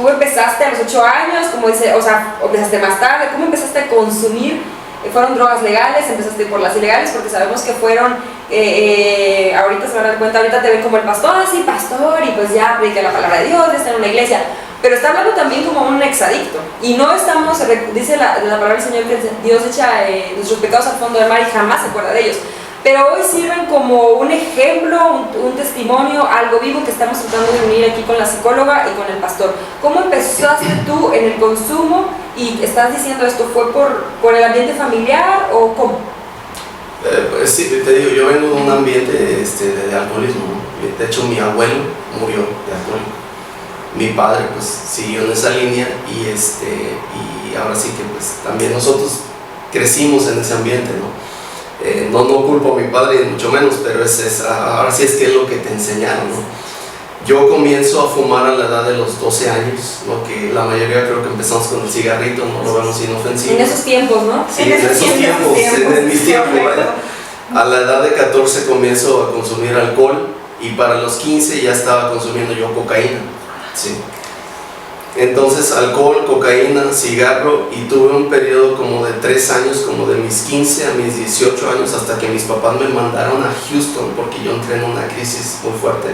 empezaste a los 8 años, como dice, o sea, empezaste más tarde, cómo empezaste a consumir, fueron drogas legales, empezaste por las ilegales, porque sabemos que fueron, ahorita se van a dar cuenta, ahorita te ven como el pastor, sí, pastor, y pues ya predica la palabra de Dios, ya está en una iglesia. Pero está hablando también como un exadicto. Y no estamos, dice la palabra del Señor que Dios echa nuestros pecados al fondo del mar y jamás se acuerda de ellos. Pero hoy sirven como un ejemplo, un testimonio, algo vivo que estamos tratando de unir aquí con la psicóloga y con el pastor. ¿Cómo empezaste tú en el consumo? Y estás diciendo esto, ¿fue por el ambiente familiar o cómo? Pues sí, te digo, yo vengo de un ambiente de alcoholismo, ¿no? De hecho, mi abuelo murió de alcoholismo. Mi padre pues siguió en esa línea y ahora sí que pues también nosotros crecimos en ese ambiente, ¿no? No culpo a mi padre ni mucho menos, pero ahora sí es que es lo que te enseñaron, ¿no? Yo comienzo a fumar a la edad de los 12 años, ¿no? Que la mayoría creo que empezamos con el cigarrito, no lo vemos inofensivo. En esos tiempos, ¿no? Sí, en esos tiempos, en mis tiempos, ¿verdad? A la edad de 14 comienzo a consumir alcohol y para los 15 ya estaba consumiendo yo cocaína. Sí. Entonces alcohol, cocaína, cigarro, y tuve un periodo como de 3 años, como de mis 15 a mis 18 años, hasta que mis papás me mandaron a Houston porque yo entré en una crisis muy fuerte.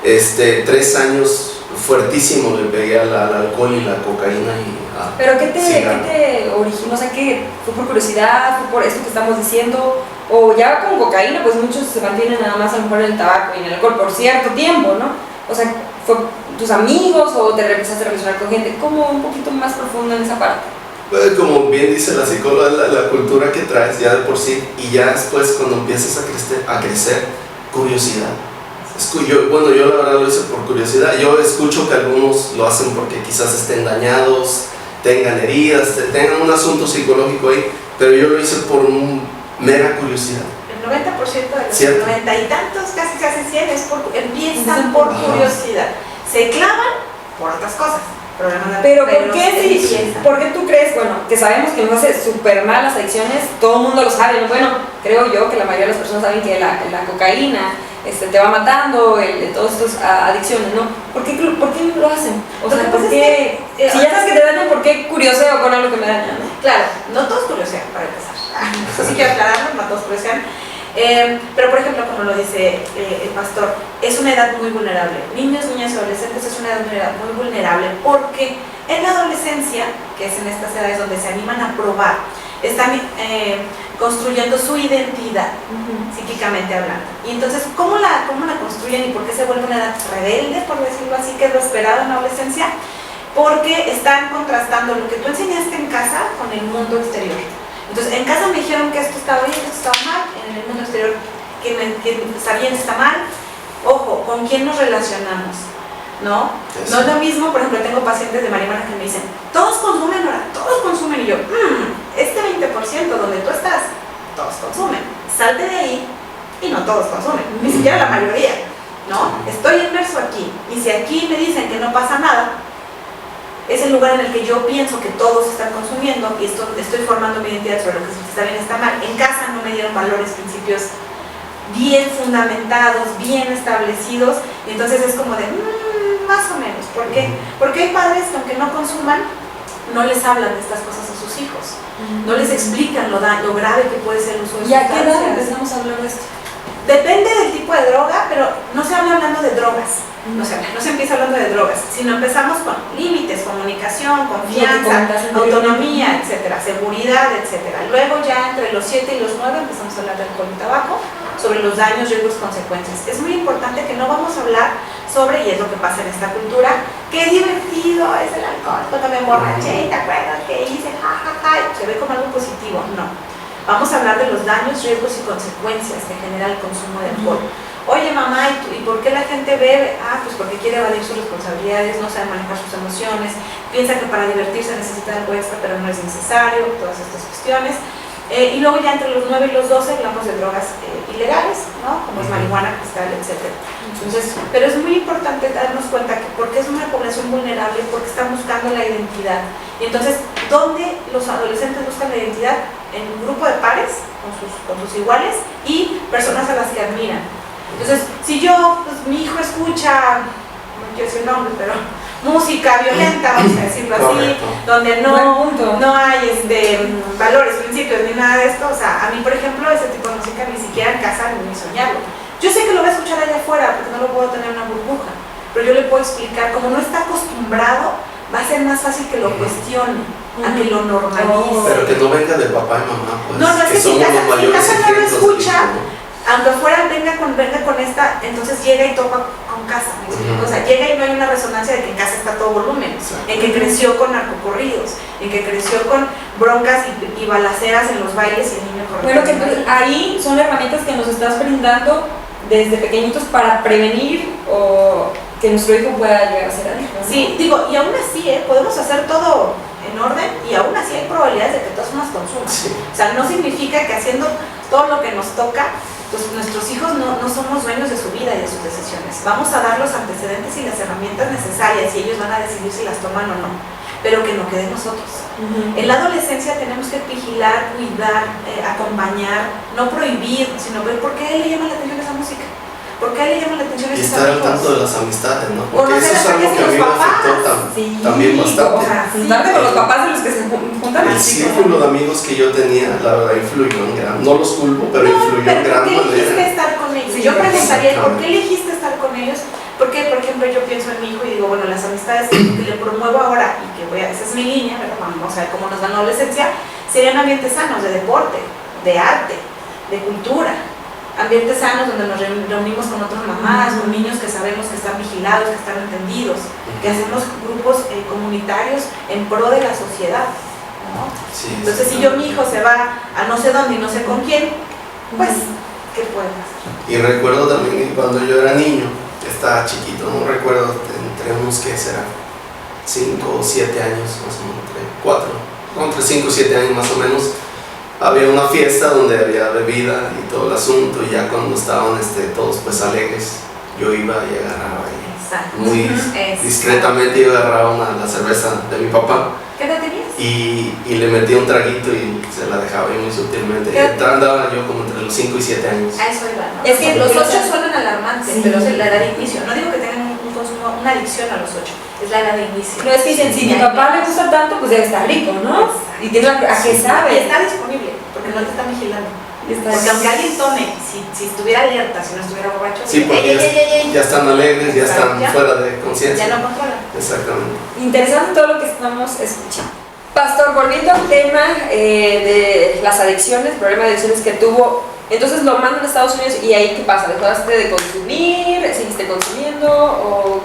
3 años fuertísimo le pegué al alcohol y la cocaína y ¿Pero qué te originó? O sea, ¿qué fue por curiosidad? ¿Fue por esto que estamos diciendo? O ya con cocaína, pues muchos se mantienen nada más a lo mejor en el tabaco y en el alcohol por cierto tiempo, ¿no? O sea, ¿fue tus amigos o te empezaste a relacionar con gente? ¿Cómo un poquito más profundo en esa parte? Pues, como bien dice la psicóloga, la cultura que traes ya de por sí, y ya después cuando empiezas a crecer, curiosidad. Yo la verdad lo hice por curiosidad. Yo escucho que algunos lo hacen porque quizás estén dañados, tengan heridas, tengan un asunto psicológico ahí, pero yo lo hice por mera curiosidad. El 90% de los ¿cierto? 90 y tantos, casi 100, empiezan por curiosidad. Se clavan por otras cosas. Pero ¿por qué tú crees, bueno, que sabemos que nos hace súper mal las adicciones? Todo el mundo lo sabe, ¿no? Bueno, creo yo que la mayoría de las personas saben que la cocaína te va matando, todas estas adicciones, ¿no? ¿Por qué lo hacen? O sea, ¿por qué? Si ya sabes que te dañan, ¿por qué curioseo con algo que me daña, no? Claro, no todos curiosean, para empezar. Eso sí quiero aclararlo, no todos curiosean. Pero por ejemplo, como lo dice el pastor, es una edad muy vulnerable. Niños, niñas y adolescentes es una edad muy vulnerable porque en la adolescencia, que es en estas edades donde se animan a probar, están construyendo su identidad, psíquicamente hablando. Y entonces, ¿cómo la construyen y por qué se vuelve una edad rebelde, por decirlo así, que es lo esperado en la adolescencia? Porque están contrastando lo que tú enseñaste en casa con el mundo exterior. Entonces, en casa me dijeron que esto estaba bien, que esto estaba mal, en el mundo exterior que está bien, está mal. Ojo, ¿con quién nos relacionamos? ¿No? Sí. No es lo mismo, por ejemplo, tengo pacientes de marihuana que me dicen, todos consumen ahora, todos consumen, y yo, este 20% donde tú estás, todos consumen, salte de ahí y no todos consumen, ni siquiera la mayoría, ¿no? Estoy inmerso aquí, y si aquí me dicen que no pasa nada, es el lugar en el que yo pienso que todos están consumiendo y estoy formando mi identidad sobre lo que está bien y está mal. En casa no me dieron valores, principios bien fundamentados, bien establecidos, y entonces es como de, más o menos. ¿Por qué? Porque hay padres que aunque no consuman, no les hablan de estas cosas a sus hijos, no les explican lo grave que puede ser el uso de ¿Y a qué edad sustancias. empezamos a hablar de esto? Depende del tipo de droga, pero no se habla hablando de drogas, no se empieza hablando de drogas, sino empezamos con límites, comunicación, confianza, autonomía, etcétera, seguridad, etcétera. Luego ya entre los 7 y los 9 empezamos a hablar de alcohol y tabaco, sobre los daños, riesgos, consecuencias. Es muy importante que no vamos a hablar sobre, y es lo que pasa en esta cultura, qué divertido es el alcohol, cuando me emborraché, ¿te acuerdas que hice? Se ve como algo positivo. No. Vamos a hablar de los daños, riesgos y consecuencias que genera el consumo de alcohol. Oye mamá, ¿y por qué la gente bebe? Pues porque quiere evadir sus responsabilidades, no sabe manejar sus emociones, piensa que para divertirse necesita algo extra, pero no es necesario, todas estas cuestiones. Y luego ya entre los 9 y los 12 hablamos de drogas ilegales, ¿no? Como es marihuana, cristal, etc. Entonces, pero es muy importante darnos cuenta que porque es una población vulnerable, porque están buscando la identidad. Y entonces, ¿dónde los adolescentes buscan la identidad? En un grupo de pares, con sus iguales, y personas a las que admiran. Entonces, si yo, pues mi hijo escucha, no quiero decir nombres, pero música violenta, vamos a decirlo así, Correcto. donde no hay valores, principios, ni nada de esto. O sea, a mí, por ejemplo, ese tipo de música ni siquiera en casa ni soñarlo. Yo sé que lo voy a escuchar allá afuera porque no lo puedo tener en una burbuja, pero yo le puedo explicar, como no está acostumbrado, va a ser más fácil que lo cuestione, a que lo normalice. Pero que no venga de papá y mamá, pues, No, es que que somos los si mayores casa no lo ejemplos. escucha, ¿no? aunque fuera venga con esta, entonces llega y toca con casa, ¿me explico? O sea, llega y no hay una resonancia de que en casa está todo volumen, Exacto. en que creció con narcocorridos, en que creció con broncas y balaceras en los bailes y el niño Bueno, que corriendo. ahí son herramientas que nos estás brindando desde pequeñitos para prevenir o que nuestro hijo pueda llegar a ser adicto, ¿no? Sí, digo, y aún así, podemos hacer todo en orden y aún así hay probabilidades de que todos nos consuman. Sí. O sea, no significa que haciendo todo lo que nos toca, pues nuestros hijos no somos dueños de su vida y de sus decisiones. Vamos a dar los antecedentes y las herramientas necesarias y ellos van a decidir si las toman o no, pero que no quede en nosotros. En la adolescencia tenemos que vigilar, cuidar, acompañar, no prohibir, sino ver por qué a él le llama la atención esa música, por qué a él le llama la atención Y esos estar al amigos. tanto de las amistades, ¿no? Porque Conocer eso es las algo que a amigas mí de me los afectó papás. Sí, también o bastante. sea, juntarte con los papás de los que se juntan. El círculo de amigos que yo tenía, la verdad, influyó en gran, no los culpo, pero influyó en pero gran ¿por qué elegiste manera. estar con ellos? Sí, Yo preguntaría, ¿por exactamente. qué elegiste estar con ellos? Porque, por ejemplo, yo pienso en mi hijo y digo, bueno, las amistades que le promuevo ahora y que esa es mi línea, ¿verdad? Vamos a ver cómo nos dan la adolescencia, serían ambientes sanos de deporte, de arte, de cultura, ambientes sanos donde nos reunimos con otras mamás, con niños que sabemos que están vigilados, que están entendidos, que hacemos grupos comunitarios en pro de la sociedad, ¿no? Sí, Entonces, si yo mi hijo se va a no sé dónde y no sé con quién, pues, ¿qué puede pasar? Y recuerdo también que cuando yo era niño, estaba chiquito, no recuerdo, entre unos que será 5 o 7 años, más o menos, entre 5 y 7 años más o menos, había una fiesta donde había bebida y todo el asunto, y ya cuando estaban todos pues alegres, yo iba y agarraba ahí. Exacto. Muy Exacto. discretamente yo agarraba la cerveza de mi papá ¿Qué edad tenías? y le metía un traguito y se la dejaba ahí muy sutilmente. ¿Qué? Andaba yo como entre los 5 y 7 años. A eso iba, ¿no? Es que los los 8 suenan alarmantes, Sí. pero es la edad de inicio. No digo que tengan un consumo, una adicción a los 8, es la edad de inicio. No es que dicen, si mi papá le gusta tanto, pues debe estar rico, ¿no? Y tiene a qué Y sabe. está disponible, porque no te están vigilando. Porque aunque alguien tome, si estuviera alerta, si no estuviera borracho, Sí, porque ya están alegres, ya están fuera de conciencia. ya no controlan. Exactamente. Interesante todo lo que estamos escuchando. Pastor, volviendo al tema de las adicciones, el problema de adicciones que tuvo, entonces lo mandan a Estados Unidos y ahí ¿qué pasa? ¿Dejaste de consumir? ¿Seguiste consumiendo? ¿O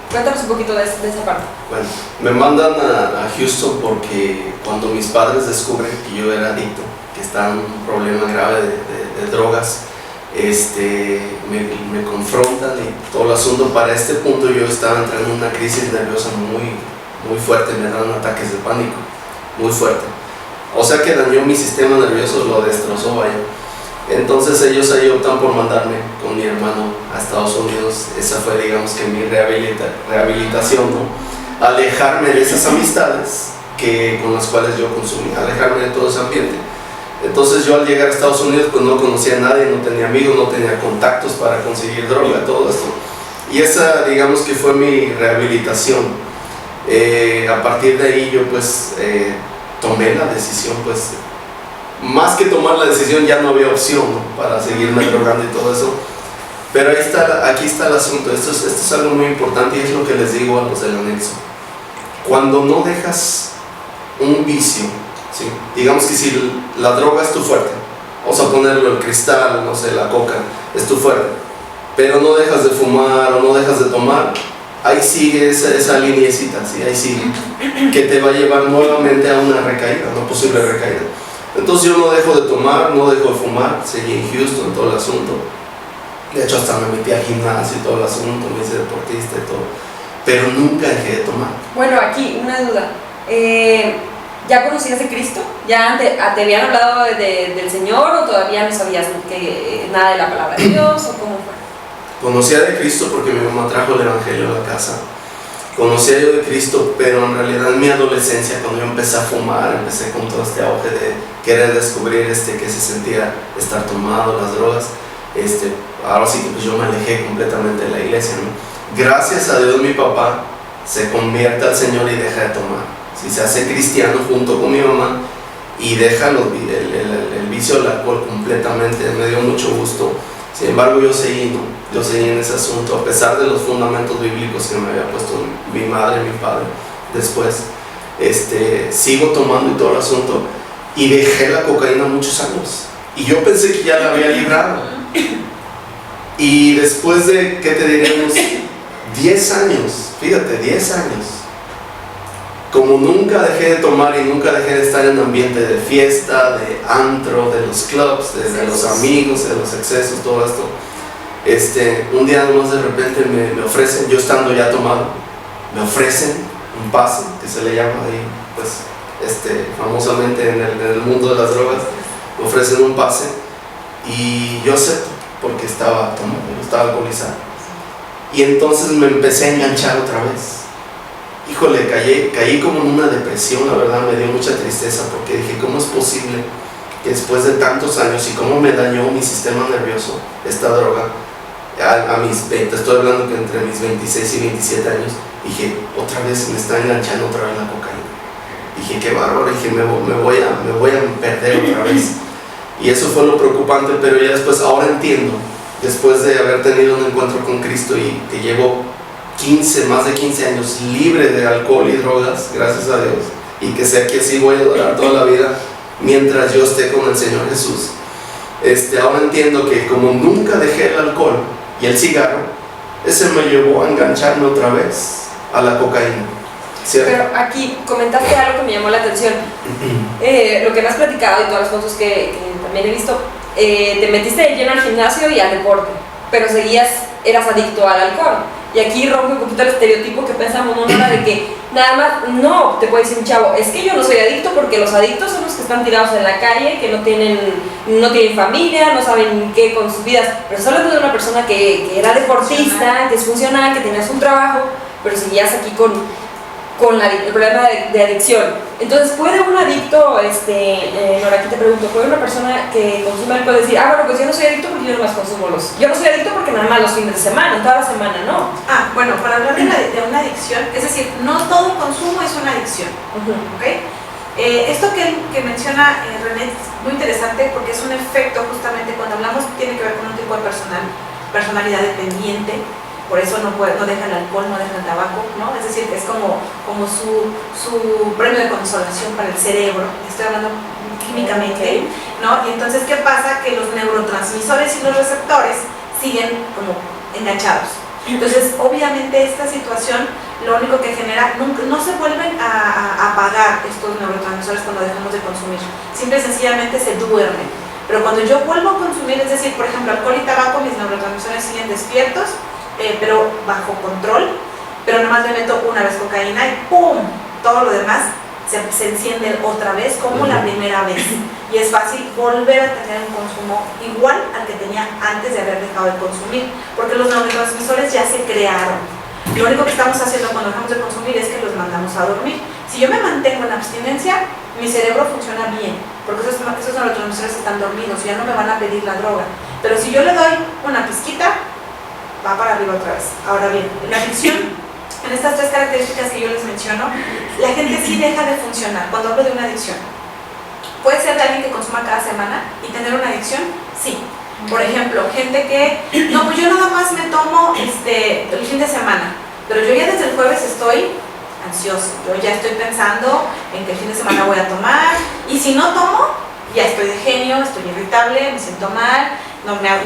cuéntanos un poquito de esa parte? Bueno, me mandan a Houston porque cuando mis padres descubren que yo era adicto, que estaba en un problema grave de drogas, me confrontan y todo el asunto. Para este punto yo estaba entrando en una crisis nerviosa muy fuerte, me daban ataques de pánico, muy fuerte. O sea que dañó mi sistema nervioso, lo destrozó, vaya. Entonces ellos ahí optan por mandarme con mi hermano a Estados Unidos. Esa fue, digamos, que mi rehabilitación, ¿no? Alejarme de esas amistades con las cuales yo consumía, alejarme de todo ese ambiente. Entonces yo al llegar a Estados Unidos pues no conocía a nadie, no tenía amigos, no tenía contactos para conseguir droga, todo esto. Y esa, digamos, que fue mi rehabilitación. A partir de ahí yo pues tomé la decisión, pues más que tomar la decisión ya no había opción, ¿no? Para seguirme drogando y todo eso. Pero aquí está el asunto. Esto es algo muy importante y es lo que les digo a los del anexo. Cuando no dejas un vicio, ¿sí? Digamos que si la droga es tu fuerte, vamos a ponerlo el cristal, no sé, la coca, es tu fuerte, pero no dejas de fumar o no dejas de tomar, ahí sigue esa lineecita, ¿sí? Ahí sigue, que te va a llevar nuevamente a una recaída, una posible recaída. Entonces yo no dejo de tomar, no dejo de fumar, seguí en Houston, todo el asunto. De hecho hasta me metí al gimnasio y todo el asunto, me hice deportista y todo, pero nunca dejé de tomar. Bueno, aquí una duda. ¿Ya conocías de Cristo? ¿Ya te habían hablado del Señor o todavía no sabías nada de la palabra de Dios o cómo fue? Conocía de Cristo porque mi mamá trajo el evangelio a la casa. Conocía yo de Cristo, pero en realidad en mi adolescencia, cuando yo empecé a fumar, empecé con todo este auge de querer descubrir que se sentía estar tomado, las drogas, ahora sí que pues yo me alejé completamente de la iglesia, ¿no? Gracias a Dios mi papá se convierte al Señor y deja de tomar. Si se hace cristiano junto con mi mamá y deja el vicio del alcohol completamente, me dio mucho gusto. Sin embargo yo seguí en ese asunto, a pesar de los fundamentos bíblicos que me había puesto mi madre y mi padre. Después sigo tomando y todo el asunto, y dejé la cocaína muchos años y yo pensé que ya la había librado, y después de, ¿qué te diré? Unos 10 años, fíjate, 10 años, como nunca dejé de tomar y nunca dejé de estar en ambiente de fiesta, de antro, de los clubs, de los amigos, de los excesos, todo esto. Un día nomás de repente me ofrecen, yo estando ya tomado, me ofrecen un pase, que se le llama ahí, pues, famosamente en el mundo de las drogas, me ofrecen un pase y yo acepto, porque estaba tomado, estaba alcoholizado. Y entonces me empecé a enganchar otra vez. Híjole, caí como en una depresión, la verdad me dio mucha tristeza, porque dije, ¿cómo es posible que después de tantos años y cómo me dañó mi sistema nervioso esta droga? A mis 20, estoy hablando que entre mis 26 y 27 años, dije, otra vez me está enganchando otra vez la cocaína. Dije, qué bárbaro, dije, me voy a perder otra vez. Y eso fue lo preocupante, pero ya después, ahora entiendo, después de haber tenido un encuentro con Cristo y que llevo más de 15 años libre de alcohol y drogas, gracias a Dios, y que sé que así voy a durar toda la vida mientras yo esté con el Señor Jesús. Ahora entiendo que como nunca dejé el alcohol y el cigarro, ese me llevó a engancharme otra vez a la cocaína, ¿cierto? Pero aquí comentaste algo que me llamó la atención. Lo que me has platicado y todas las fotos que también he visto, te metiste de lleno al gimnasio y al deporte, pero eras adicto al alcohol. Y aquí rompe un poquito el estereotipo que pensamos, ¿no? De que nada más, no, te puede decir un chavo, es que yo no soy adicto porque los adictos son los que están tirados en la calle, que no tienen familia, no saben qué con sus vidas. Pero estás hablando de una persona que era deportista, que es funcional, que tenías un trabajo, pero seguías aquí con el problema de adicción. Entonces, ¿puede un adicto, Nora, aquí te pregunto, ¿puede una persona que consume alcohol decir, bueno, pues yo no soy adicto porque yo no más consumo yo no soy adicto porque nada más los fines de semana, toda la semana no? Bueno, para hablar de una adicción, es decir, no todo consumo es una adicción, ¿ok? Esto que menciona René es muy interesante porque es un efecto justamente cuando hablamos, tiene que ver con un tipo de personalidad dependiente, por eso no deja el alcohol, no deja el tabaco, ¿no? Es decir, que es como su premio de consolación para el cerebro, estoy hablando químicamente, ¿no? Y entonces, ¿qué pasa? Que los neurotransmisores y los receptores siguen como enganchados. Entonces, obviamente esta situación lo único que genera, no se vuelven a apagar estos neurotransmisores cuando dejamos de consumir, simple y sencillamente se duermen. Pero cuando yo vuelvo a consumir, es decir, por ejemplo, alcohol y tabaco, mis neurotransmisores siguen despiertos, pero bajo control, pero nomás me meto una vez cocaína y ¡pum! Todo lo demás se enciende otra vez como la primera vez. Y es fácil volver a tener un consumo igual al que tenía antes de haber dejado de consumir, porque los neurotransmisores ya se crearon. Lo único que estamos haciendo cuando dejamos de consumir es que los mandamos a dormir. Si yo me mantengo en abstinencia, mi cerebro funciona bien, porque esos neurotransmisores están dormidos y ya no me van a pedir la droga. Pero si yo le doy una pizquita, va para arriba otra vez. Ahora bien, la adicción, en estas tres características que yo les menciono, la gente sí deja de funcionar cuando hablo de una adicción. ¿Puede ser de alguien que consuma cada semana y tener una adicción? Sí. Por ejemplo, gente que, no, pues yo nada más me tomo el fin de semana, pero yo ya desde el jueves estoy ansioso, yo ya estoy pensando en que el fin de semana voy a tomar, y si no tomo, ya estoy de genio, estoy irritable, me siento mal,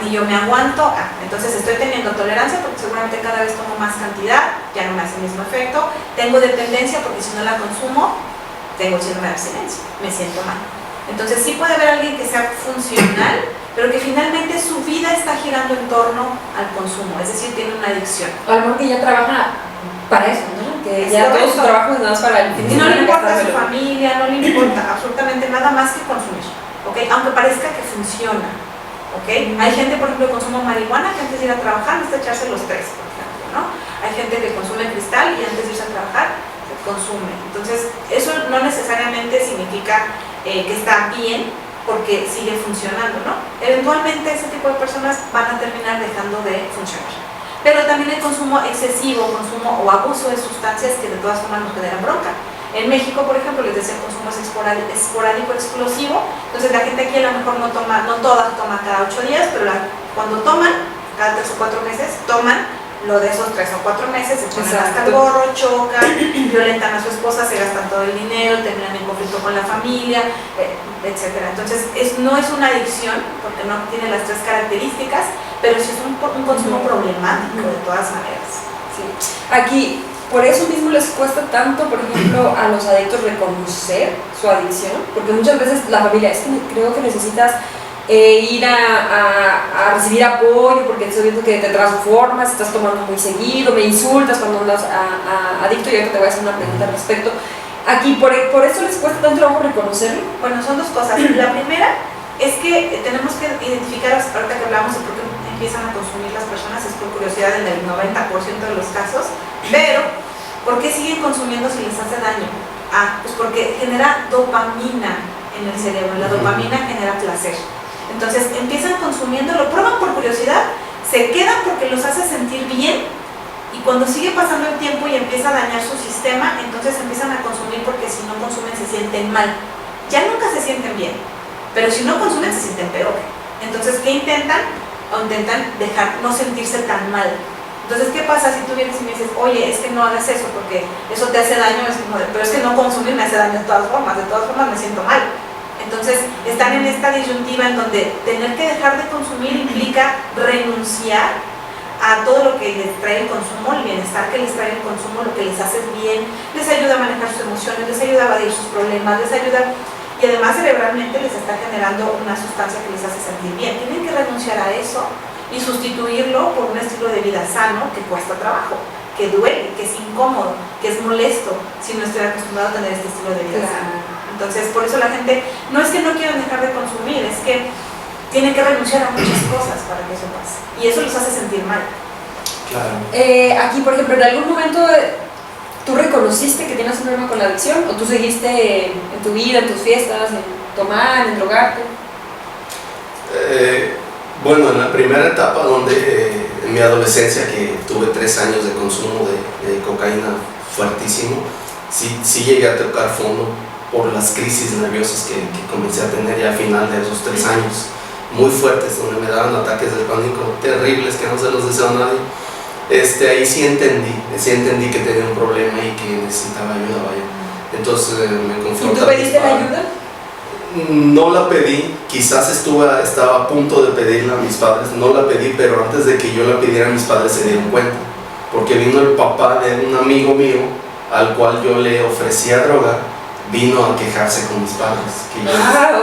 ni yo me aguanto, entonces estoy teniendo tolerancia porque seguramente cada vez tomo más cantidad, ya no me hace el mismo efecto, tengo dependencia porque si no la consumo, tengo síndrome de abstinencia, me siento mal. Entonces sí puede haber alguien que sea funcional, pero que finalmente su vida está girando en torno al consumo, es decir, tiene una adicción. A lo mejor que ya trabaja para eso, ¿no? Que Es ya correcto. todo su trabajo es nada más para el fin de Y no semana. le importa gastárselo. su familia, no le importa absolutamente nada más que consumir, ¿ok? Aunque parezca que funciona, ¿ok? Hay gente, por ejemplo, que consume marihuana que antes de ir a trabajar necesita echarse los tres, por ejemplo, ¿no? Hay gente que consume cristal y antes de irse a trabajar consume. Entonces, eso no necesariamente significa que está bien porque sigue funcionando, ¿no? Eventualmente ese tipo de personas van a terminar dejando de funcionar. Pero también el consumo excesivo, consumo o abuso de sustancias que de todas formas nos generan bronca. En México, por ejemplo, les decía, el consumo es esporádico, explosivo. Entonces la gente aquí a lo mejor no toda toma cada 8 días, pero cuando toman, cada 3 o 4 meses, toman lo de esos 3 o 4 meses, se ponen hasta el gorro, chocan, violentan a su esposa, se gastan todo el dinero, terminan en conflicto con la familia, etc. Entonces no es una adicción, porque no tiene las tres características, pero sí es un consumo problemático de todas maneras. Sí. Aquí, por eso mismo les cuesta tanto, por ejemplo, a los adictos reconocer su adicción, porque muchas veces la familia, es que creo que necesitas ir a recibir apoyo porque estoy viendo que te transformas, estás tomando muy seguido, me insultas cuando andas adicto, y ahorita te voy a hacer una pregunta al respecto. Aquí, por eso les cuesta tanto trabajo reconocerlo. Bueno, son dos cosas. La primera es que tenemos que identificar, ahorita que hablamos de por qué empiezan a consumir las personas, es por curiosidad en el 90% de los casos, pero ¿por qué siguen consumiendo si les hace daño? Pues porque genera dopamina en el cerebro, la dopamina genera placer. Entonces empiezan consumiendo, lo prueban por curiosidad, se quedan porque los hace sentir bien, y cuando sigue pasando el tiempo y empieza a dañar su sistema, entonces empiezan a consumir porque si no consumen se sienten mal. Ya nunca se sienten bien, pero si no consumen se sienten peor. Entonces, ¿qué intentan? Intentan dejar, no sentirse tan mal. Entonces, ¿qué pasa si tú vienes y me dices, oye, es que no hagas eso porque eso te hace daño? Pero es que no consumir me hace daño de todas formas me siento mal. Entonces, están en esta disyuntiva en donde tener que dejar de consumir implica renunciar a todo lo que les trae el consumo, el bienestar que les trae el consumo, lo que les hace bien, les ayuda a manejar sus emociones, les ayuda a evadir sus problemas, les ayuda, y además cerebralmente les está generando una sustancia que les hace sentir bien. Tienen que renunciar a eso y sustituirlo por un estilo de vida sano que cuesta trabajo, que duele, que es incómodo, que es molesto si no estoy acostumbrado a tener este estilo de vida sano. Entonces, por eso la gente, no es que no quieran dejar de consumir, es que tienen que renunciar a muchas cosas para que eso pase. Y eso los hace sentir mal. Claro. Aquí, por ejemplo, ¿en algún momento tú reconociste que tienes un problema con la adicción? ¿O tú seguiste en tu vida, en tus fiestas, en tomar, en drogarte? Bueno, en la primera etapa, donde en mi adolescencia, que tuve 3 años de consumo de cocaína fuertísimo, sí llegué a tocar fondo, por las crisis nerviosas que comencé a tener ya al final de esos 3 años, muy fuertes, donde me daban ataques de pánico terribles que no se los deseo a nadie. Ahí sí entendí que tenía un problema y que necesitaba ayuda, vaya. Entonces me confronté. ¿Y tú pediste la ayuda? No la pedí, quizás estaba a punto de pedirla a mis padres, no la pedí, pero antes de que yo la pidiera mis padres se dieron cuenta, porque vino el papá de un amigo mío al cual yo le ofrecía droga, vino a quejarse con mis padres.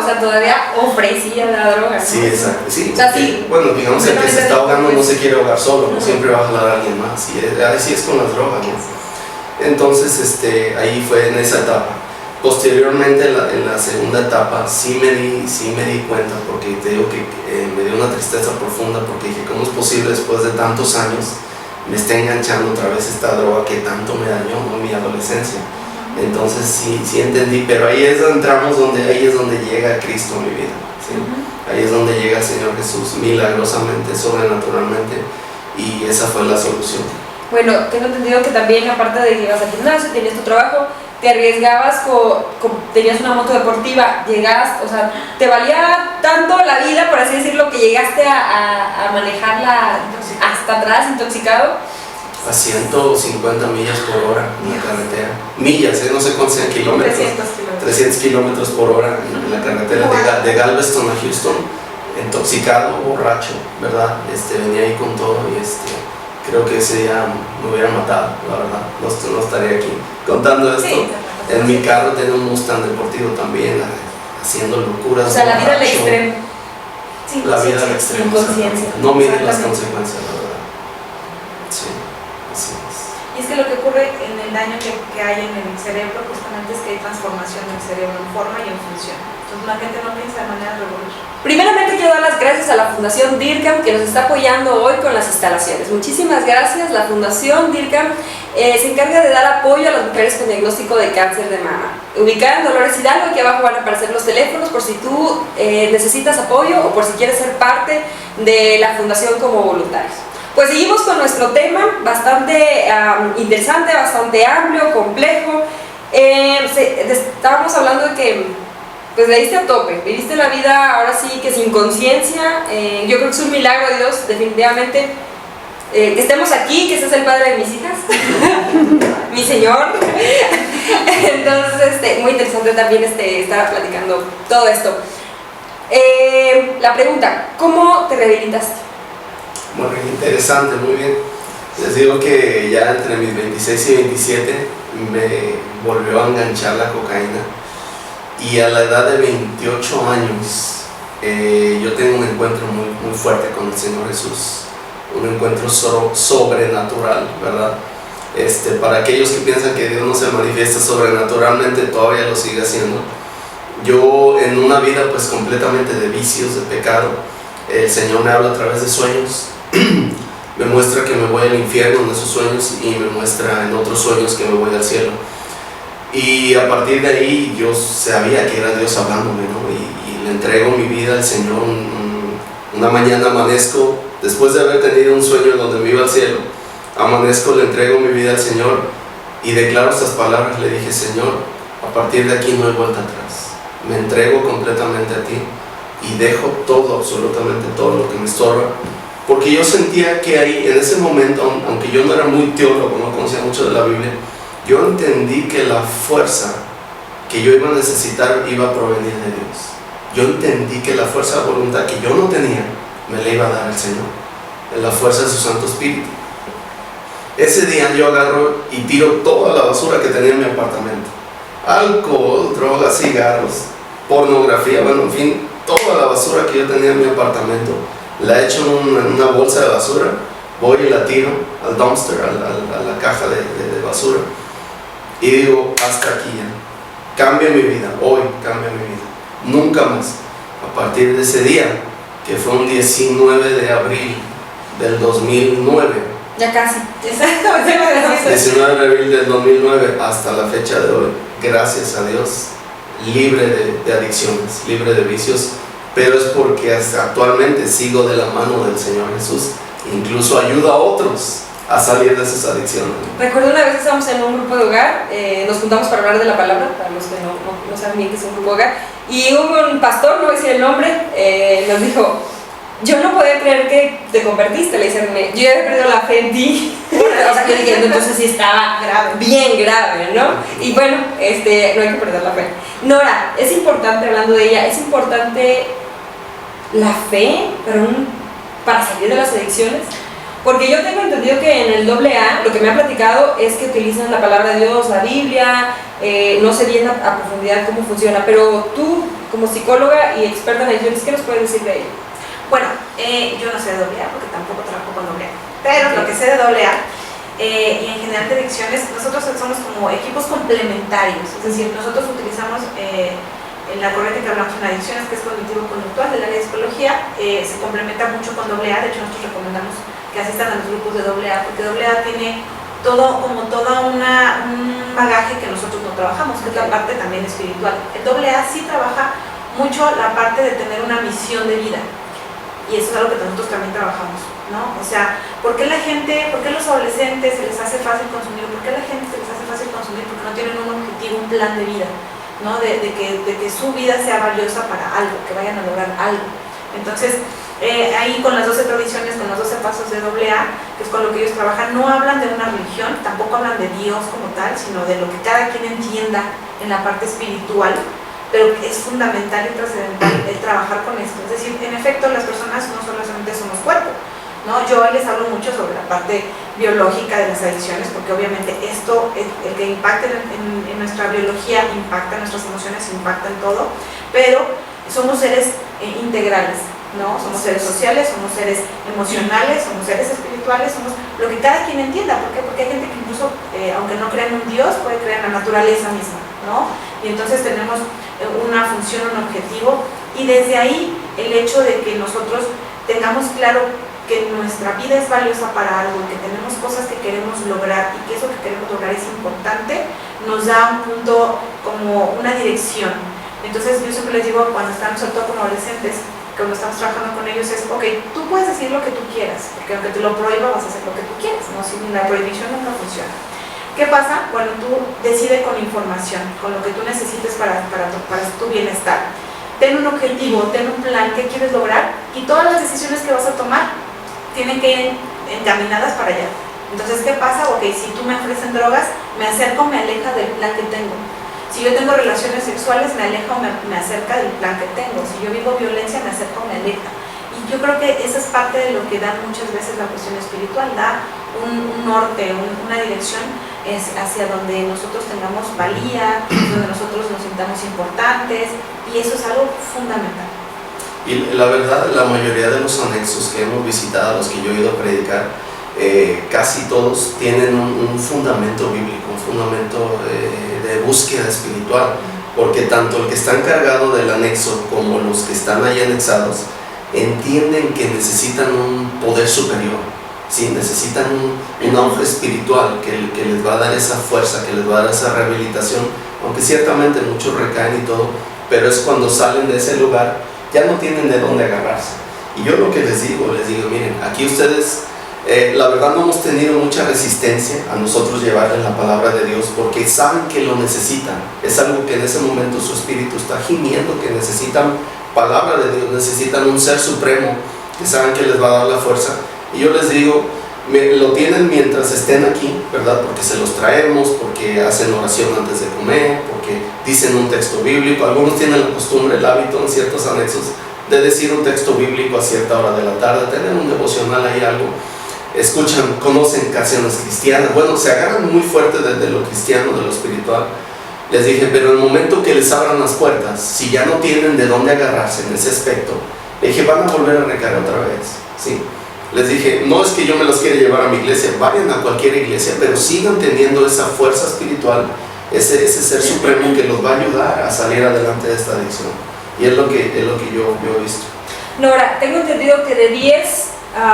O sea, todavía ofrecía la droga, ¿no? Sí, exacto, sí. O sea, sí. Bueno, digamos que el que se está ahogando no se quiere ahogar solo, ¿no? Siempre va a jalar a alguien más, y así es con las drogas, ¿no? Entonces, ahí fue en esa etapa. Posteriormente, en la segunda etapa, sí me di cuenta, porque te digo que me dio una tristeza profunda, porque dije, ¿cómo es posible después de tantos años me está enganchando otra vez esta droga que tanto me dañó, ¿no? Mi adolescencia? Entonces sí entendí, pero ahí es donde llega Cristo a mi vida, ¿sí? Ahí es donde llega el Señor Jesús, milagrosamente, sobrenaturalmente, y esa fue la solución. Bueno, tengo entendido que también, aparte de que ibas al gimnasio, tenías tu trabajo, te arriesgabas, tenías una moto deportiva, o sea, te valía tanto la vida, por así decirlo, que llegaste a manejarla hasta atrás, intoxicado. A 150 millas por hora en la carretera. Millas, no sé cuántos sean kilómetros. 300 kilómetros por hora en la carretera de Galveston a Houston, intoxicado, borracho, ¿verdad? Venía ahí con todo y creo que ese día me hubiera matado, la verdad. No estaría aquí contando esto. Sí, en mi carro tenía un Mustang deportivo también, haciendo locuras. O sea, la vida al extremo. La vida al extremo. Conciencia. No miden las consecuencias, la verdad. Sí, así es. Y es que lo que ocurre en el daño que hay en el cerebro justamente es que hay transformación del cerebro en forma y en función. Entonces la gente no piensa de manera regular. Primeramente quiero dar las gracias a la Fundación DIRCAM que nos está apoyando hoy con las instalaciones. Muchísimas gracias. La Fundación DIRCAM se encarga de dar apoyo a las mujeres con diagnóstico de cáncer de mama. Ubicada en Dolores Hidalgo, aquí abajo van a aparecer los teléfonos por si tú necesitas apoyo o por si quieres ser parte de la fundación como voluntarios. Pues seguimos con nuestro tema, bastante interesante, bastante amplio, complejo. Estábamos hablando de que pues le diste a tope, viviste la vida ahora sí que sin conciencia. Yo creo que es un milagro de Dios, definitivamente, que estemos aquí, que ese es el padre de mis hijas, mi Señor. Entonces, muy interesante también estar platicando todo esto. La pregunta, ¿cómo te rehabilitaste? Bueno, interesante, muy bien. Les digo que ya entre mis 26 y 27 me volvió a enganchar la cocaína. Y a la edad de 28 años, yo tengo un encuentro muy fuerte con el Señor Jesús, un encuentro sobrenatural, ¿verdad? Para aquellos que piensan que Dios no se manifiesta sobrenaturalmente, todavía lo sigue haciendo. Yo en una vida pues completamente de vicios, de pecado, el Señor me habla a través de sueños, me muestra que me voy al infierno en esos sueños y me muestra en otros sueños que me voy al cielo. Y a partir de ahí yo sabía que era Dios hablándome, ¿no? Y le entrego mi vida al Señor. Una mañana amanezco, después de haber tenido un sueño donde me iba al cielo, amanezco, le entrego mi vida al Señor y declaro estas palabras. Le dije: Señor, a partir de aquí no hay vuelta atrás, me entrego completamente a ti y dejo todo, absolutamente todo lo que me estorba, porque yo sentía que ahí, en ese momento, aunque yo no era muy teólogo, no conocía mucho de la Biblia, yo entendí que la fuerza que yo iba a necesitar iba a provenir de Dios. Yo entendí que la fuerza de voluntad que yo no tenía, me la iba a dar el Señor, en la fuerza de su Santo Espíritu. Ese día yo agarro y tiro toda la basura que tenía en mi apartamento. Alcohol, drogas, cigarros, pornografía, bueno, en fin, toda la basura que yo tenía en mi apartamento, la echo en una bolsa de basura, voy y la tiro al dumpster, a la caja de basura. Y digo: hasta aquí ya, cambia mi vida, hoy cambia mi vida, nunca más. A partir de ese día, que fue un 19 de abril del 2009, Ya casi. 19 de abril del 2009 hasta la fecha de hoy, gracias a Dios, libre de adicciones, libre de vicios, pero es porque hasta actualmente sigo de la mano del Señor Jesús, incluso ayudo a otros a salir de esas adicciones. Recuerdo una vez que estábamos en un grupo de hogar, nos juntamos para hablar de la palabra, para los que no saben bien qué es un grupo de hogar, y hubo un pastor, no voy a decir el nombre, nos dijo: yo no podía creer que te convertiste, le dicen, yo ya había perdido la fe en ti. O sea, yo dije, no, entonces sí estaba bien grave, ¿no? Y bueno, no hay que perder la fe. Nora, es importante, hablando de ella, es importante la fe para salir de las adicciones. Porque yo tengo entendido que en el AA, lo que me ha platicado es que utilizan la palabra de Dios, la Biblia, no sé bien a profundidad cómo funciona, pero tú, como psicóloga y experta en adicciones, ¿qué nos puedes decir de ello? Bueno, yo no sé de AA porque tampoco trabajo con AA, pero lo que sé de AA y en general de adicciones, nosotros somos como equipos complementarios, es decir, nosotros utilizamos en la corriente que hablamos en adicciones, que es cognitivo-conductual del área de psicología, se complementa mucho con AA. De hecho nosotros recomendamos que asistan a los grupos de AA, porque AA tiene todo un bagaje que nosotros no trabajamos, que es la parte también espiritual. El AA sí trabaja mucho la parte de tener una misión de vida, y eso es algo que nosotros también trabajamos, ¿no? O sea, ¿por qué los adolescentes se les hace fácil consumir? ¿Por qué a la gente se les hace fácil consumir? Porque no tienen un objetivo, un plan de vida, ¿no? De que su vida sea valiosa para algo, que vayan a lograr algo. Entonces, ahí con las 12 tradiciones, con los 12 pasos de AA, que es con lo que ellos trabajan, no hablan de una religión, tampoco hablan de Dios como tal, sino de lo que cada quien entienda en la parte espiritual, pero es fundamental y trascendental el trabajar con esto. Es decir, en efecto, las personas no solamente somos cuerpo, ¿no? Yo hoy les hablo mucho sobre la parte biológica de las adicciones, porque obviamente esto, el que impacta en nuestra biología, impacta en nuestras emociones, impacta en todo, pero somos seres integrales, ¿no? Somos seres sociales, somos seres emocionales, somos seres espirituales, somos lo que cada quien entienda. ¿Por qué? Porque hay gente que incluso, aunque no crea en un Dios, puede creer en la naturaleza misma, ¿no? Y entonces tenemos una función, un objetivo, y desde ahí el hecho de que nosotros tengamos claro que nuestra vida es valiosa para algo, que tenemos cosas que queremos lograr y que eso que queremos lograr es importante, nos da un punto, como una dirección. Entonces yo siempre les digo, cuando están sobre todo como adolescentes, cuando estamos trabajando con ellos, es, ok, tú puedes decir lo que tú quieras, porque aunque te lo prohíba vas a hacer lo que tú quieras, ¿no? Si la prohibición nunca funciona. ¿Qué pasa? Bueno, tú decides con información, con lo que tú necesites para tu bienestar. Ten un objetivo, ten un plan, ¿qué quieres lograr? Y todas las decisiones que vas a tomar tienen que ir encaminadas para allá. Entonces, ¿qué pasa? Ok, si tú me ofrecen drogas, me acerco o me aleja del plan que tengo. Si yo tengo relaciones sexuales, me aleja o me acerca del plan que tengo. Si yo vivo violencia, me acerca o me aleja. Y yo creo que esa es parte de lo que da muchas veces la cuestión espiritual, da un norte, una dirección hacia donde nosotros tengamos valía, donde nosotros nos sintamos importantes, y eso es algo fundamental. Y la verdad, la mayoría de los anexos que hemos visitado, los que yo he ido a predicar, casi todos tienen un fundamento bíblico, un fundamento de búsqueda espiritual, porque tanto el que está encargado del anexo como los que están ahí anexados entienden que necesitan un poder superior, ¿sí? Necesitan un auge espiritual que les va a dar esa fuerza, que les va a dar esa rehabilitación, aunque ciertamente muchos recaen y todo, pero es cuando salen de ese lugar, ya no tienen de dónde agarrarse. Y yo lo que les digo, miren, aquí ustedes, la verdad no hemos tenido mucha resistencia a nosotros llevarles la palabra de Dios, porque saben que lo necesitan. Es algo que en ese momento su espíritu está gimiendo, que necesitan palabra de Dios, necesitan un ser supremo, que saben que les va a dar la fuerza. Y yo les digo, lo tienen mientras estén aquí, ¿verdad? Porque se los traemos, porque hacen oración antes de comer, porque dicen un texto bíblico. Algunos tienen la costumbre, el hábito en ciertos anexos de decir un texto bíblico a cierta hora de la tarde, tener un devocional ahí, algo. Escuchan, conocen canciones cristianas, bueno, se agarran muy fuerte de lo cristiano, de lo espiritual. Les dije, pero el momento que les abran las puertas, si ya no tienen de dónde agarrarse en ese aspecto, le dije, van a volver a recaer otra vez, ¿sí? Les dije, no es que yo me los quiera llevar a mi iglesia, vayan a cualquier iglesia, pero sigan teniendo esa fuerza espiritual, ese ser supremo que los va a ayudar a salir adelante de esta adicción. Y es lo que yo he visto. Nora, tengo entendido que de 10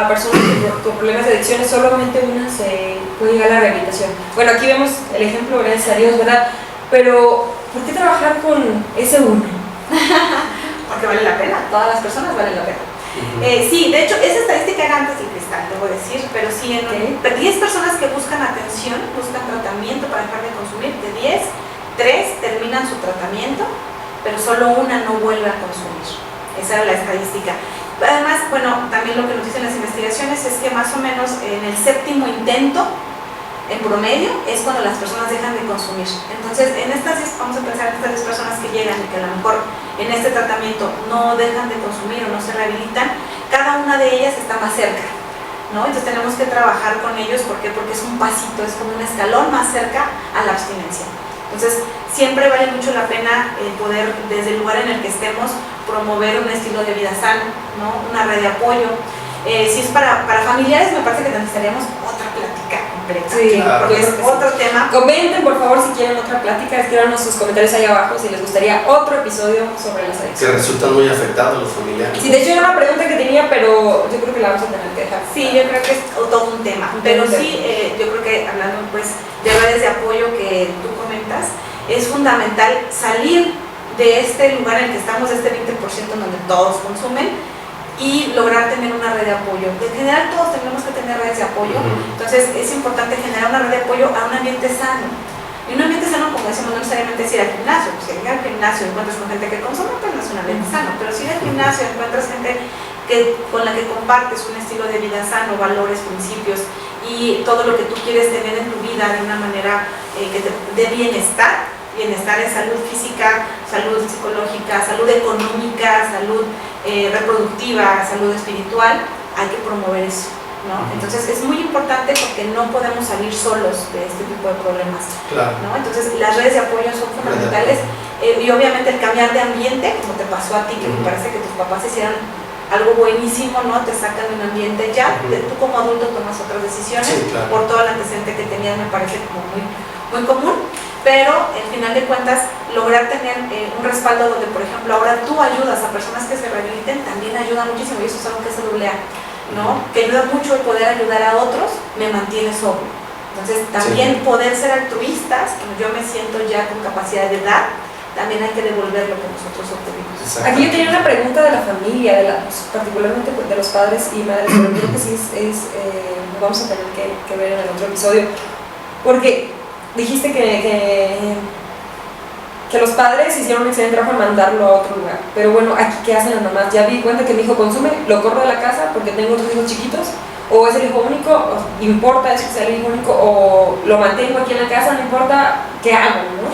personas con problemas de adicciones, solamente una se puede llegar a la rehabilitación. Bueno, aquí vemos el ejemplo, gracias a Dios, ¿verdad? Pero, ¿por qué trabajar con ese uno? Porque vale la pena, todas las personas valen la pena. Sí, de hecho, esa estadística era antes del cristal, te voy a decir. decir, pero sí, Ok. 10 personas que buscan atención, buscan tratamiento para dejar de consumir, de 10, 3 terminan su tratamiento, pero solo una no vuelve a consumir. Esa era la estadística. Además, bueno, también lo que nos dicen las investigaciones es que más o menos en el 7º intento, en promedio, es cuando las personas dejan de consumir. Entonces, vamos a pensar en estas 10 personas que llegan y que a lo mejor en este tratamiento no dejan de consumir o no se rehabilitan, cada una de ellas está más cerca, ¿no? Entonces tenemos que trabajar con ellos. ¿Por qué? Porque es un pasito, es como un escalón más cerca a la abstinencia. Entonces, siempre vale mucho la pena poder, desde el lugar en el que estemos, promover un estilo de vida sano, ¿no? Una red de apoyo. Si es para familiares, me parece que necesitaríamos otra plática completa, Sí, porque es claro que sí. otro tema. Comenten por favor si quieren otra plática, escríbanos sus comentarios ahí abajo si les gustaría otro episodio sobre las Que adicciones. resultan muy afectados los familiares. Sí, de hecho era una pregunta que tenía, pero yo creo que la vamos a tener que dejar. Sí, yo creo que es todo un tema, pero sí, yo creo que hablando pues de redes de apoyo que tú comentas, es fundamental salir de este lugar en el que estamos, de este 20% en donde todos consumen, y lograr tener una red de apoyo. En general todos tenemos que tener redes de apoyo, entonces es importante generar una red de apoyo a un ambiente sano. Y un ambiente sano, como decimos, no necesariamente es ir al gimnasio, pues si ir al gimnasio encuentras con gente que consume, pues no es un ambiente sano, pero si ir al gimnasio encuentras gente con la que compartes un estilo de vida sano, valores, principios y todo lo que tú quieres tener en tu vida de una manera que te dé bienestar en salud física, salud psicológica, salud económica, salud reproductiva, salud espiritual, hay que promover eso, ¿no? Entonces es muy importante porque no podemos salir solos de este tipo de problemas, Claro. ¿no? Entonces las redes de apoyo son fundamentales, y obviamente el cambiar de ambiente, como te pasó a ti, que me parece que tus papás hicieron algo buenísimo, ¿no? Te sacan de un ambiente ya, tú como adulto tomas otras decisiones, Sí, claro. por todo el antecedente que tenías, me parece como muy, muy común, pero al final de cuentas lograr tener un respaldo donde, por ejemplo, ahora tú ayudas a personas que se rehabiliten, también ayuda muchísimo, y eso es algo que es AA, ¿no? Que ayuda mucho el poder ayudar a otros, me mantiene sobrio. Entonces también poder ser altruistas, como yo me siento ya con capacidad de dar, también hay que devolver lo que nosotros obtuvimos. Aquí yo tenía una pregunta de la familia, particularmente de los padres y madres, pero creo que sí lo vamos a tener que ver en el otro episodio, porque dijiste que los padres hicieron un excelente trabajo en mandarlo a otro lugar, pero bueno, aquí ¿qué hacen las mamás? Ya vi cuenta que mi hijo consume, lo corro de la casa porque tengo otros hijos chiquitos, o es el hijo único, o importa eso que sea el hijo único, o lo mantengo aquí en la casa, no importa, ¿qué hago? ¿No?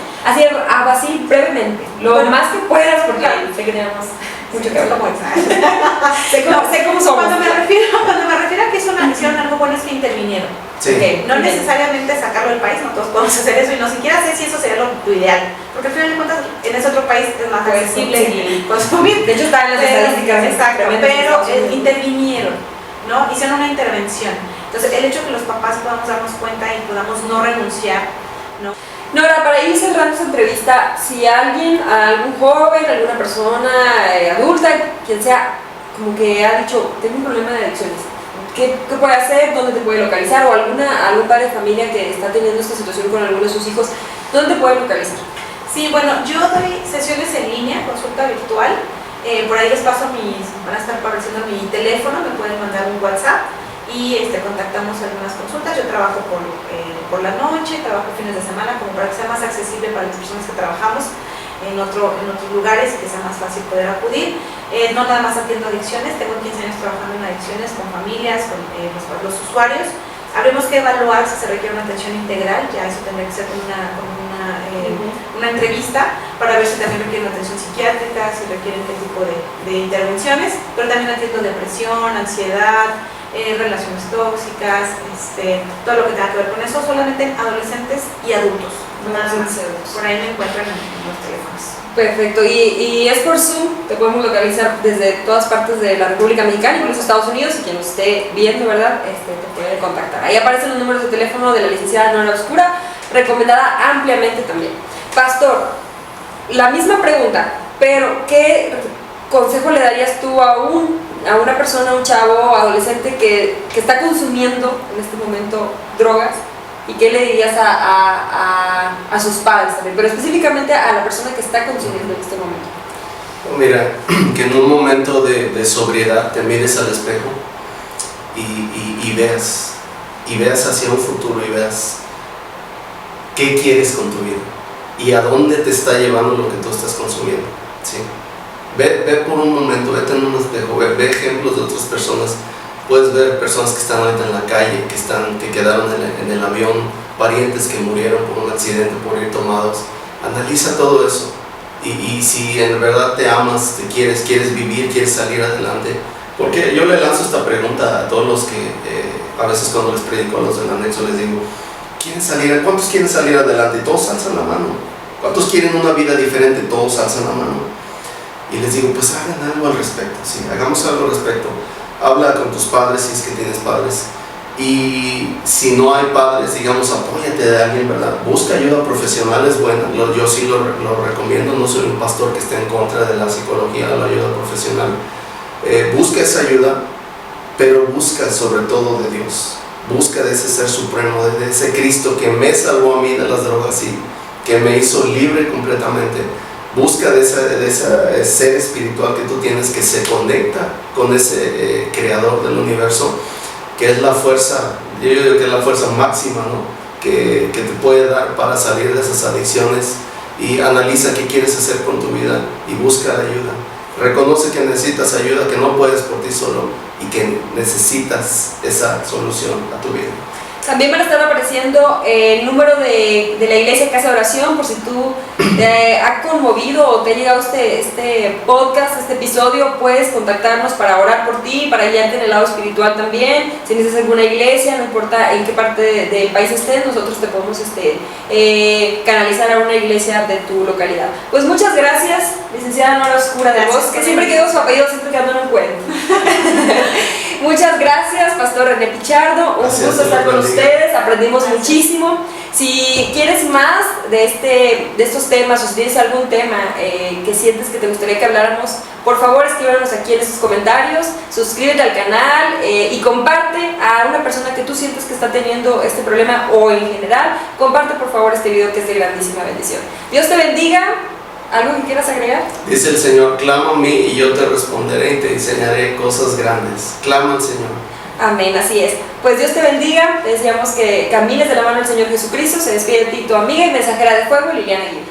Así brevemente, lo más que puedas, porque sé que tenemos mucho que hablar. sé cómo somos. Cuando me refiero a que hicieron algo bueno, es que intervinieron. Sí. Okay. No necesariamente sacarlo del país, no todos podemos hacer eso, y no siquiera sé si eso sería lo ideal, porque al final de cuentas en ese otro país es más accesible y consumir. De hecho está en las estadísticas. Exacto, pero intervinieron, ¿no? Hicieron una intervención. Entonces el hecho de que los papás podamos darnos cuenta y podamos no renunciar, ¿no? Nora, para ir cerrando esta entrevista, si algún joven, alguna persona adulta, quien sea, como que ha dicho, tengo un problema de adicciones, ¿qué puede hacer? ¿Dónde te puede localizar? O algún padre de familia que está teniendo esta situación con alguno de sus hijos, ¿dónde te puede localizar? Sí, bueno, yo doy sesiones en línea, consulta virtual, por ahí les paso van a estar apareciendo mi teléfono, me pueden mandar un WhatsApp y contactamos algunas consultas. Yo trabajo por la noche, trabajo fines de semana, como para que sea más accesible para las personas que trabajamos en otros lugares y que sea más fácil poder acudir. No nada más atiendo adicciones, tengo 15 años trabajando en adicciones con familias, con los usuarios. Habremos que evaluar si se requiere una atención integral, ya eso tendría que ser con una entrevista para ver si también requiere una atención psiquiátrica, si requieren qué tipo de intervenciones, pero también atiendo depresión, ansiedad, relaciones tóxicas, todo lo que tenga que ver con eso, solamente en adolescentes y adultos. Nada más. Por ahí me encuentran en los teléfonos. Perfecto, y es por Zoom, te podemos localizar desde todas partes de la República Mexicana, incluso Estados Unidos, y quien nos esté viendo, ¿verdad? Te puede contactar. Ahí aparecen los números de teléfono de la licenciada Nora Obscura, recomendada ampliamente también. Pastor, la misma pregunta, pero ¿qué consejo le darías tú a una persona, un chavo, adolescente que está consumiendo en este momento drogas? ¿Y qué le dirías a sus padres también? Pero específicamente a la persona que está consumiendo en este momento. Mira, que en un momento de sobriedad te mires al espejo y veas hacia un futuro y veas qué quieres con tu vida y a dónde te está llevando lo que tú estás consumiendo, ¿sí? Ve por un momento, vete en un espejo, ve ejemplos de otras personas. Puedes ver personas que están ahorita en la calle, que quedaron en el avión, parientes que murieron por un accidente, por ir tomados. Analiza todo eso y si en verdad te amas, te quieres vivir, quieres salir adelante. Porque yo le lanzo esta pregunta a todos los que a veces cuando les predico a los del anexo les digo, ¿cuántos quieren salir adelante? Y todos alzan la mano. ¿Cuántos quieren una vida diferente? Todos alzan la mano. Y les digo, pues hagan algo al respecto, ¿sí? Hagamos algo al respecto. Habla con tus padres si es que tienes padres. Y si no hay padres, digamos, apóyate de alguien, ¿verdad? Busca ayuda profesional, es buena. Yo sí lo recomiendo, no soy un pastor que esté en contra de la psicología o la ayuda profesional. Busca esa ayuda, pero busca sobre todo de Dios. Busca de ese ser supremo, de ese Cristo que me salvó a mí de las drogas y que me hizo libre completamente. Busca de ese ser espiritual que tú tienes, que se conecta con ese creador del universo, que es la fuerza, yo digo que es la fuerza máxima, ¿no? que te puede dar para salir de esas adicciones. Y analiza qué quieres hacer con tu vida y busca ayuda. Reconoce que necesitas ayuda, que no puedes por ti solo y que necesitas esa solución a tu vida. También van a estar apareciendo el número de la iglesia Casa de Oración, por si tú te ha conmovido o te ha llegado este podcast, este episodio, puedes contactarnos para orar por ti, para guiarte en el lado espiritual también. Si necesitas alguna iglesia, no importa en qué parte del país estés, nosotros te podemos canalizar a una iglesia de tu localidad. Pues muchas gracias, licenciada Nora Oscura de Voz, que siempre quedó su apellido, siempre quedando en un cuento. Muchas gracias, Pastor René Pichardo, un gusto estar con ustedes, aprendimos muchísimo. Si quieres más de estos temas o si tienes algún tema que sientes que te gustaría que habláramos, por favor escríbanos aquí en esos comentarios, suscríbete al canal y comparte a una persona que tú sientes que está teniendo este problema o en general, comparte por favor este video que es de grandísima bendición. Dios te bendiga. ¿Algo que quieras agregar? Dice el Señor, clama a mí y yo te responderé y te enseñaré cosas grandes. Clama al Señor. Amén, así es. Pues Dios te bendiga, te deseamos que camines de la mano del Señor Jesucristo. Se despide de ti tu amiga y mensajera de fuego, Liliana Aguirre.